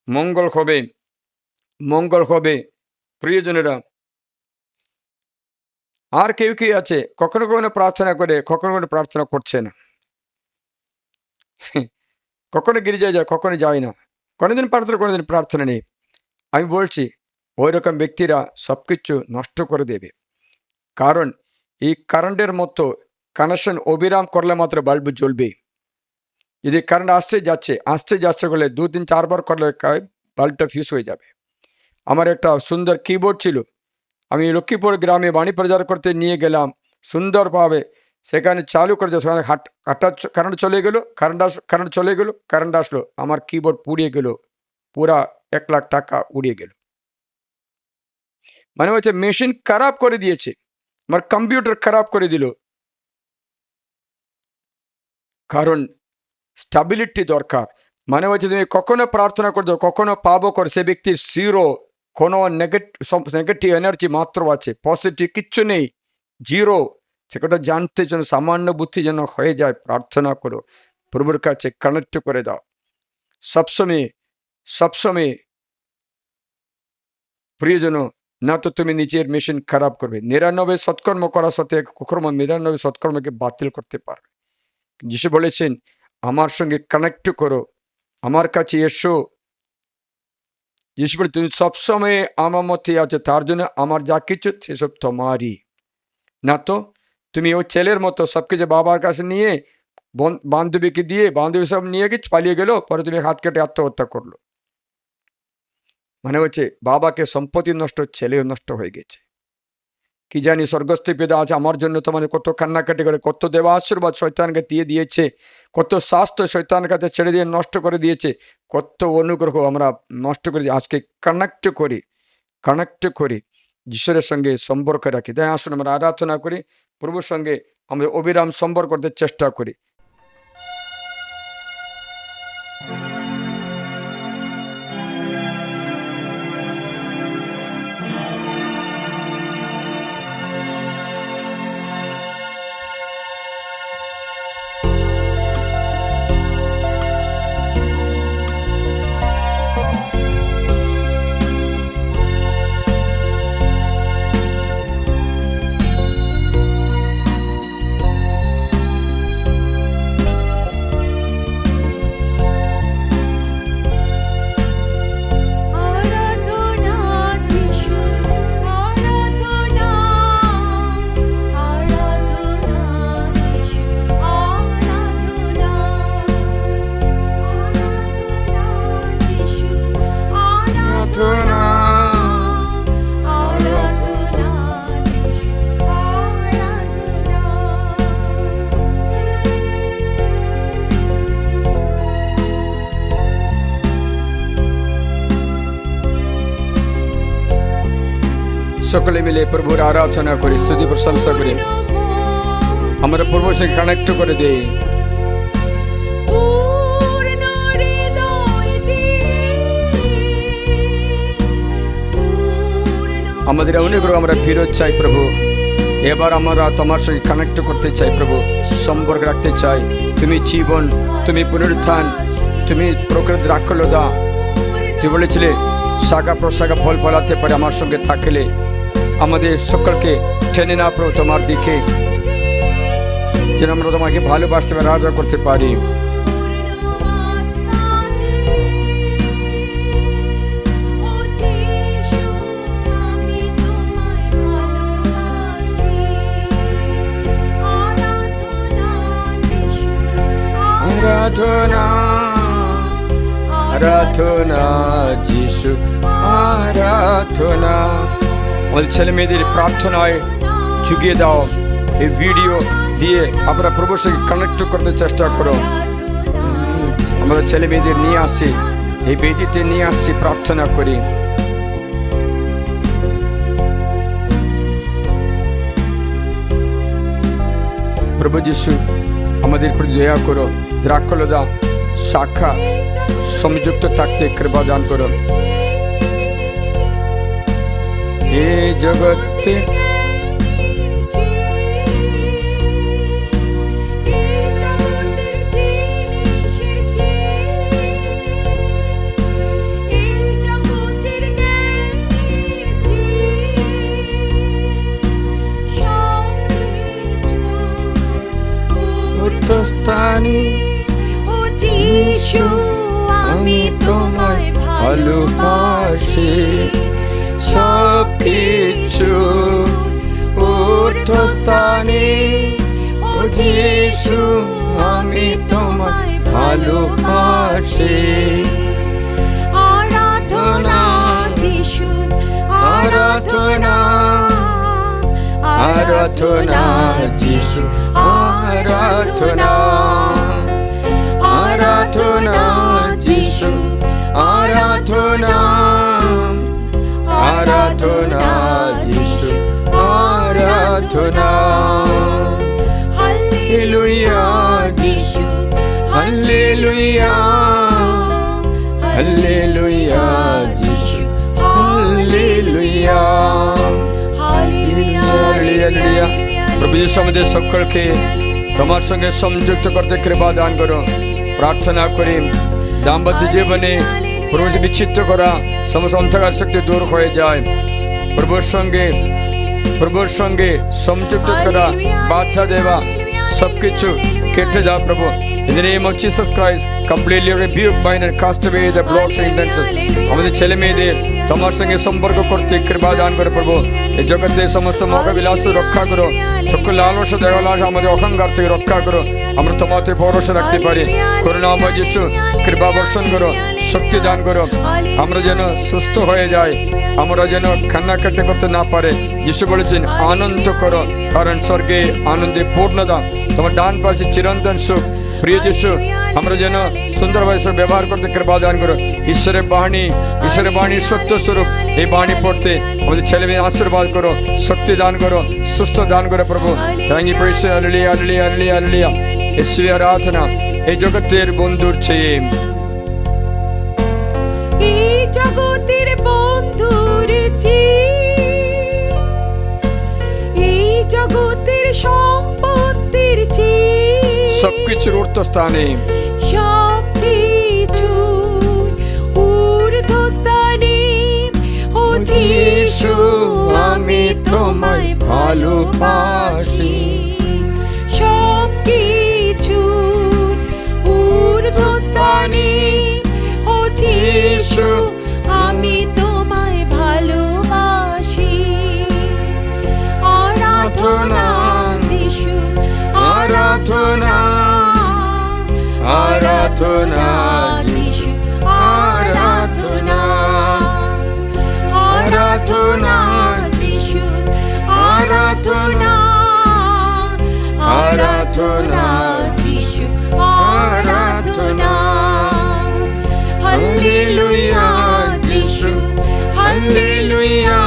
মঙ্গল হবে, মঙ্গল হবে। প্রিয়জনেরা, আর কেউ কি আছে কখনো কখনো প্রার্থনা করে, কখনো কখনো প্রার্থনা করছে না, কখনো গির্জায় যায়, কখনো যায় না, কোনোদিন প্রার্থনা, কোনোদিন প্রার্থনা নেই। আমি বলছি ওই রকম ব্যক্তিরা সবকিছু নষ্ট করে দেবে। কারণ এই কারেন্টের মতো কানেকশন অবিরাম করলে মাত্র বাল্ব জ্বলবে। যদি কারেন্ট আসতে যাচ্ছে করলে 2-3-4 বার করলে বাল্বটা ফিউজ হয়ে যাবে। আমার একটা সুন্দর কিবোর্ড ছিল, আমি লক্ষ্মীপুর গ্রামে বাণী প্রচার করতে নিয়ে গেলাম, সুন্দরভাবে সেখানে চালু করে সেখানে কারেন্ট চলে গেলো, কারেন্ট চলে গেলো, কারেন্ট আসলো, আমার কিবোর্ড পুড়িয়ে গেল, পুরা 1 লাখ টাকা উড়িয়ে গেল। মানে হচ্ছে মেশিন খারাপ করে দিয়েছে, আমার কম্পিউটার খারাপ করে দিল। কারণ স্টাবিলিটি দরকার। মানে হচ্ছে তুমি কখনো প্রার্থনা করছো, কখনো পাবো করে, সে ব্যক্তির জিরো, কোনো নেগেটিভ এনার্জি মাত্র আছে, পজিটিভ কিচ্ছু নেই, জিরো। সেটা জানতে জন্য সামান্য বুদ্ধি যেন হয়ে যায়। প্রার্থনা করো, প্রভুর কাছে কানেক্ট করে দাও সবসময়, সবসময়। প্রিয়জন, না তো তুমি নিজের মেশিন খারাপ করবে। 99 সৎকর্ম করা সত্ত্বে কখনো 99 সৎকর্মকে বাতিল করতে পারবে। যিশু বলেছেন আমার সঙ্গে কানেক্ট করো, আমার কাছে এসো। যিশু বলে তুমি সবসময় আমার মধ্যে আছো, তার জন্য আমার যা কিছু সেসব তোমারই। না তো তুমি ওই ছেলের মতো সবকিছু বাবার কাছে নিয়ে বান্ধবীকে দিয়ে বান্ধবী সব নিয়ে গিয়ে পালিয়ে গেল, পরে তুমি হাত কেটে আত্মহত্যা করলো। মানে হচ্ছে বাবাকে সম্পত্তি নষ্ট, ছেলেও নষ্ট হয়ে গেছে। কি জানি স্বর্গস্থ পিতা আছে আমার জন্য তোমার কত কান্নাকাটি করে, কত দেওয়া আশীর্বাদ শয়তানকে দিয়ে দিয়েছে, কত স্বাস্থ্য শয়তানের কাছে ছেড়ে দিয়ে নষ্ট করে দিয়েছে, কত অনুগ্রহ আমরা নষ্ট করে দিই। আজকে কানেক্ট করি ঈশ্বরের সঙ্গে সম্পর্ক রাখি। তাই আসুন আমরা আরাধনা করি, প্রভুর সঙ্গে আমরা অবিরাম সম্পর্ক করতে চেষ্টা করি। সকলে মিলে প্রভুর আরাধনা করি, স্তুতি প্রশংসা করি, আমরা প্রভুর সঙ্গে কানেক্ট করে দেই। আমাদের অনুগ্রহ আমরা ফেরত চাই প্রভু, এবার আমরা তোমার সঙ্গে কানেক্ট করতে চাই প্রভু, সম্পর্ক রাখতে চাই। তুমি জীবন, তুমি পুনরুত্থান, তুমি প্রকৃত রাক্ষলতা। তুই বলেছিলে শাখা প্রশাখা ফল ফলাতে পারে আমার সঙ্গে থাকলে। আমাদের সকলকে টেনে না প্রভু তোমার দিকে, যেন আমরা তোমাকে ভালোবাসতে পারি, আরাধনা করতে পারি। আরাধনা আরাধনা যিশু আরাধনা। আমাদের ছেলে মেয়েদের প্রার্থনায় ঝুঁকিয়ে দাও, এই ভিডিও দিয়ে আমরা প্রভুর সঙ্গে কানেক্ট করতে চেষ্টা করো। আমরা ছেলে মেয়েদের নিয়ে আসছি, এই বেদিতে নিয়ে আসছি, প্রার্থনা করি। প্রভু যিশু আমাদের প্রতি দয়া করো, দ্রাক্ষলতা শাখা সংযুক্ত থাকতে কৃপা দান করো। এই জগতে স্থানে
ও যিশু আমি তোমায়
ভালোবাসি, সব কিছু ঊর্ধ্বস্থানে। ও যিশু আমি তোমায় ভালোবাসি।
আরাধনা যিশু
আরাধনা আরাধনা যিশু আরাধনা আরাধনা যিশু আরাধনা আরাধনা যিশু আরাধনা। হাল্লেলুয়া যিশু হাল্লেলুয়া হাল্লেলুয়া যিশু হাল্লেলুয়া হাল্লেলুয়া। প্রভু যিশু আমাদের সকলকে তোমার সঙ্গে সংযুক্ত করতে কৃপা দান করো। প্রার্থনা করি দাম্পত্য জীবনে প্রভুকে বিচ্ছিন্ন করা সমস্ত অন্ধকার শক্তি দূর হয়ে যায়। প্রভুর সঙ্গে সংযুক্ত করা, বাধা দেওয়া সবকিছু কেটে যাও প্রভু। In the name of Jesus Christ, completely rebuke, bind and cast away the plots and intentions. আমাদের ছেলে মেয়েদের তোমার সঙ্গে সম্পর্ক করতে কৃপা দান করে প্রভু। এই জগতে সমস্ত মোহবিলাস রক্ষা করো, সকল লালসা দেহলাস আমাদের অহংকার থেকে রক্ষা করো। আমরা তোমাতে ভরসা রাখতে পারি। করুণাময় যিশু, কৃপা বর্ষণ করো, শক্তি দান করো। আমরা যেন সুস্থ হয়ে যাই, আমরা যেন কান্নাকাটি করতে না পারে। যিশু বলেছেন আনন্দ করো, কারণ স্বর্গে আনন্দে পূর্ণতা, তোমার ডান পাশে চিরন্তন সুখ। প্রিয় যিশু, আমরা যেন সুন্দরভাবে সব ব্যবহার করতে কৃপা দান করো। ঈশ্বরের বাণীর সত্য স্বরূপ এই বাণী পড়তে আমাদের ছেলে মেয়ে আশীর্বাদ করো, শক্তি দান করো, সুস্থ দান করো প্রভু। Thank you praise, hallelujah hallelujah hallelujah hallelujah. యేసువే আরাধনা এই জগতের বন্ধুর চেয়ে,
এই জগতের বন্ধুর চেয়ে, এই জগতের সম্পত্তির চেয়ে,
সবকিছুর ঊর্ধ্বস্থানে,
সবকিছুর ঊর্ধ্বস্থানে, ও যিশু আমি তোমায় ভালোবাসি। সবকিছুর ঊর্ধ্বস্থানে, ও যিশু আমি তোমায় ভালোবাসি। আরাধনা যিশু, আরাধনা, আরাধনা যিশু, আরাধনা, আরাধনা যিশু, আরাধনা, আরাধনা যিশু, আরাধনা। হাল্লেলুয়া যিশু, হাল্লেলুয়া,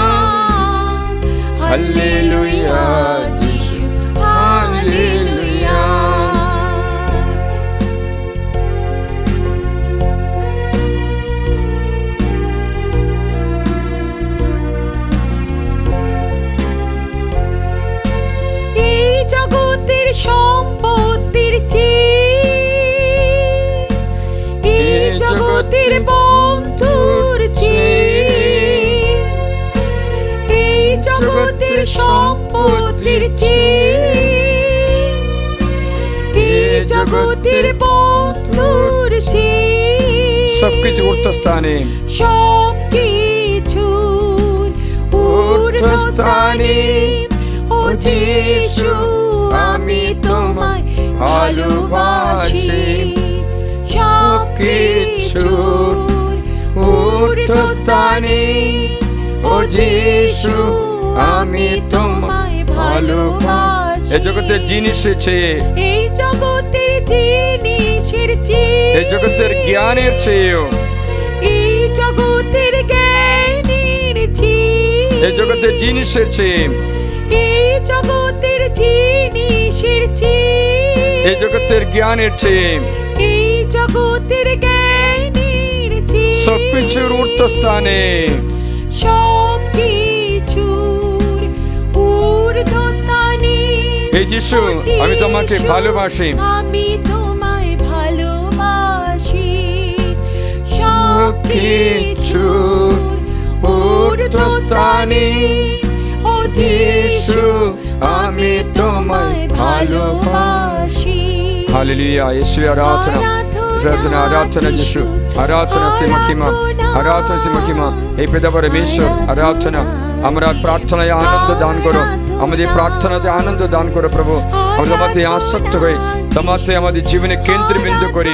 হাল্লেলুয়া যিশু, হাল্লেলুয়া। এই জগতের সম্পত্তির চেয়ে, এই জগতের বন্ধুর চেয়ে, এই জগতের সম্পত্তির চেয়ে, এই জগতের বন্ধুর চেয়ে,
সবকিছু ঊর্ধ্বস্থানে,
সবকিছুর ঊর্ধ্বস্থানে, ও যিশু আমি তোমায় ভালোবাসি। সবকিছুর ঊর্ধ্বস্থানে, ও যিশু আমি তোমায় ভালোবাসি।
এই জগতের জিনিসের চেয়ে,
এই জগতের জিনিসের চেয়ে,
এই জগতের জ্ঞানের চেয়েও,
এই জগতের জ্ঞানের চেয়ে,
এই জগতের জিনিসের চেয়ে,
এই জগতের জিনিসের চেয়ে,
এই জগতের জ্ঞানের চেয়ে,
এই জগতের জ্ঞানের চেয়ে,
সবকিছুর ঊর্ধ্বস্থানে,
সবকিছুর ঊর্ধ্বস্থানে,
এই যিশু আমি তোমাকে ভালোবাসি।
আমি তোমায় ভালোবাসি। সবকিছুর ঊর্ধ্বস্থানে, ও যিশু আমি তোমায় ভালোবাসি।
হালেলুয়া। యేసువే আরাধনা, আরাধনা, আরাধনা যিশু, আরাধনা সে মহিমা, আরাধনা সে মহিমা। এই পিতা পরমেশ্বর আরাধনা, আমরা প্রার্থনায় আনন্দ দান করো, আমাদের প্রার্থনাতে আনন্দ দান করো প্রভু। আমরা তোমাতে আসক্ত হয়ে তোমাতে আমাদের জীবনে কেন্দ্রবিন্দু করি।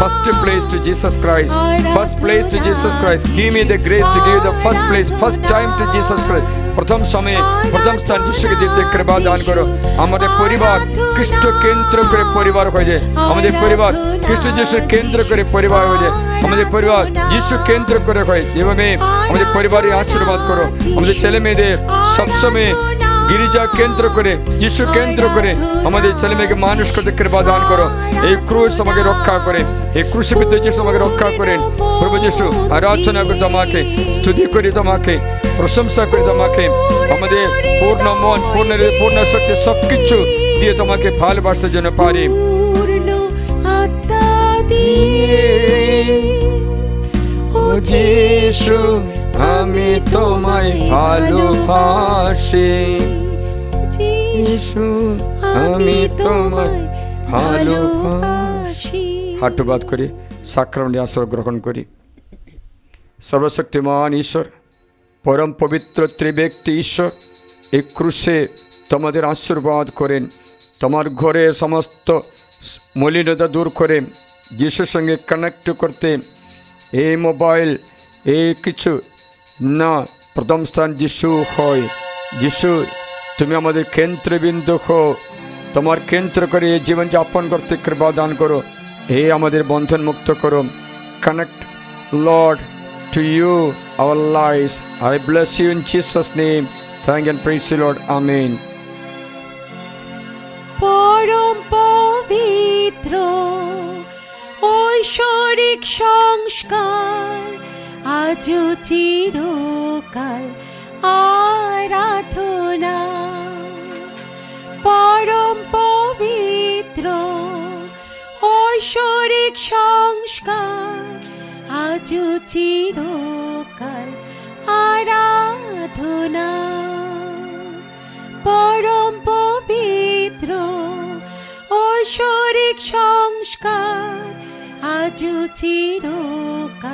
First place to Jesus Christ, first place to Jesus Christ. Give me the grace to give the first place, first time to Jesus Christ. প্রথম সময়ে প্রথম স্থান যিশুকে দিতে কৃপা দান করো। আমাদের পরিবার খ্রিস্ট কেন্দ্র করে পরিবার হয়ে যায়, আমাদের পরিবার খ্রিস্ট যিশুর কেন্দ্র করে পরিবার হয়ে যায়, আমাদের পরিবার যিশু কেন্দ্র করে হয়। এভাবে আমাদের পরিবারের আশীর্বাদ করো। আমাদের ছেলে মেয়েদের সবসময় গিরিজা কেন্দ্র করে, যিশু কেন্দ্র করে আমাদের ছেলে মেয়েকে মানুষ করতে কৃপা দান করো। এই ক্রুশ তোমাকে রক্ষা করে, এই ক্রুশের ভিতরে যিশু তোমাকে রক্ষা করেন। প্রভু যিশু আরাধনা করি তোমাকে, স্তুতি করি তোমাকে, প্রশংসা করি তোমাকে। আমাদের পূর্ণ মন, পূর্ণ হৃদয়, পূর্ণ শক্তি সবকিছু দিয়ে তোমাকে ভালোবাসতে জন্য পারি।
পূর্ণ আত্মা দিয়ে,
ও যিশু আমি তোমায় ভালোবাসি। যিশু আমি তোমায় ভালোবাসি। হাঁটুবাদ করে সাক্রামেন্ট আশ্রয় গ্রহণ করি। সর্বশক্তিমান ঈশ্বর, পরম পবিত্র ত্রিব্যক্তি ঈশ্বর, এই ক্রুশে তোমাদের আশীর্বাদ করেন, তোমার ঘরে সমস্ত মলিনতা দূর করে যিশুর সঙ্গে কানেক্ট করতে এই মোবাইল এই কিছু না, প্রথম স্থান যিশু হয়। যিশু তুমি আমাদের কেন্দ্রবিন্দু হো, তোমার কেন্দ্র করে এই জীবনযাপন করতে কৃপা দান করো, এই আমাদের বন্ধন মুক্ত করো। Connect Lord to you our lives. I bless you in Jesus' name. Thank and praise you, Lord. Amen.
পরম পবিত্র ঐশ্বরিক সংস্কার আজও চিরকাল আরাধনা। পরম পবিত্র ঐশ্বরিক সংস্কার আজও চিরকাল আরাধনা। পরম পবিত্র ঐশ্বরিক সংস্কার আজও চিরকাল